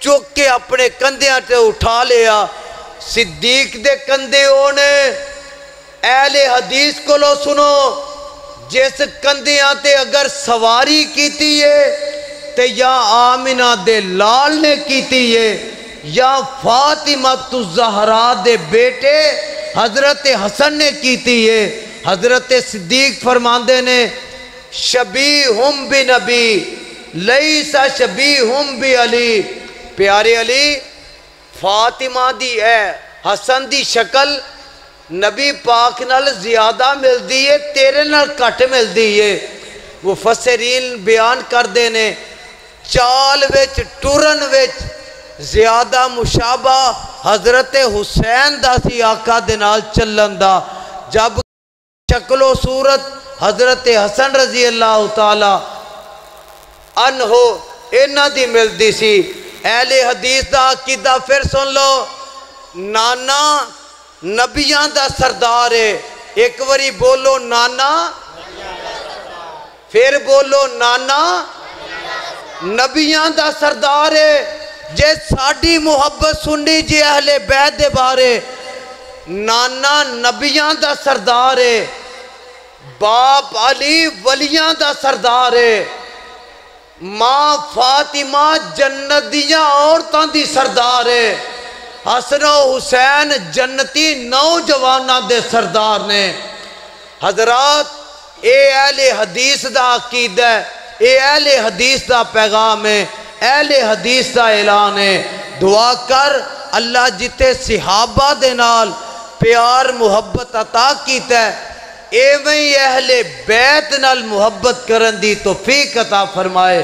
چک کے اپنے کندھیاں تے اٹھا لیا۔ صدیق دے کندھے اونے اہل حدیث کو لو سنو، جس کندھیاں تے اگر سواری کیتی ہے تے یا آمنہ دے لال نے کیتی ہے یا فاطمہ الزہرا دے بیٹے حضرت حسن نے کیتی ہے۔ حضرت صدیق فرماندے نے شبیہم بنبی لیس شبیہم بی علی، پیارے علی فاطمہ دی ہے حسن دی شکل نبی پاک نال زیادہ مل دی ہے، تیرے نال کٹ مل دی ہے۔ مفسرین بیان کر دینے چال وچ ٹورن وچ زیادہ مشابہ حضرت حسین دا سی آقا دے نال چلن دا، جب شکل و صورت حضرت حسن رضی اللہ تعالی عنہ انہ دی ملدی سی۔ اہل حدیث دا عقیدہ پھر سن لو، نانا نبیان دا سردار ہے، ایک وری بولو نانا، پھر بولو نانا نبیان دا سردار ہے۔ جے ساڑی محبت سننی جی اہل بیت دے بارے، نانا نبیان دا سردار ہے، باپ علی ولیان دا سردار ہے، ماں فاطمہ جنت دیاں عورتاں دی سردار ہے، حسن و حسین جنتی نوجواناں دے سردار نے۔ حضرات اے اہل حدیث دا عقیدہ ہے، اے اہل حدیث دا پیغام ہے، اہل حدیث دا اعلان ہے۔ دعا کر اللہ جتے صحابہ دے نال پیار محبت عطا کیتا ہے، ایویں اہل بیت نال محبت کرن دی توفیق عطا فرمائے۔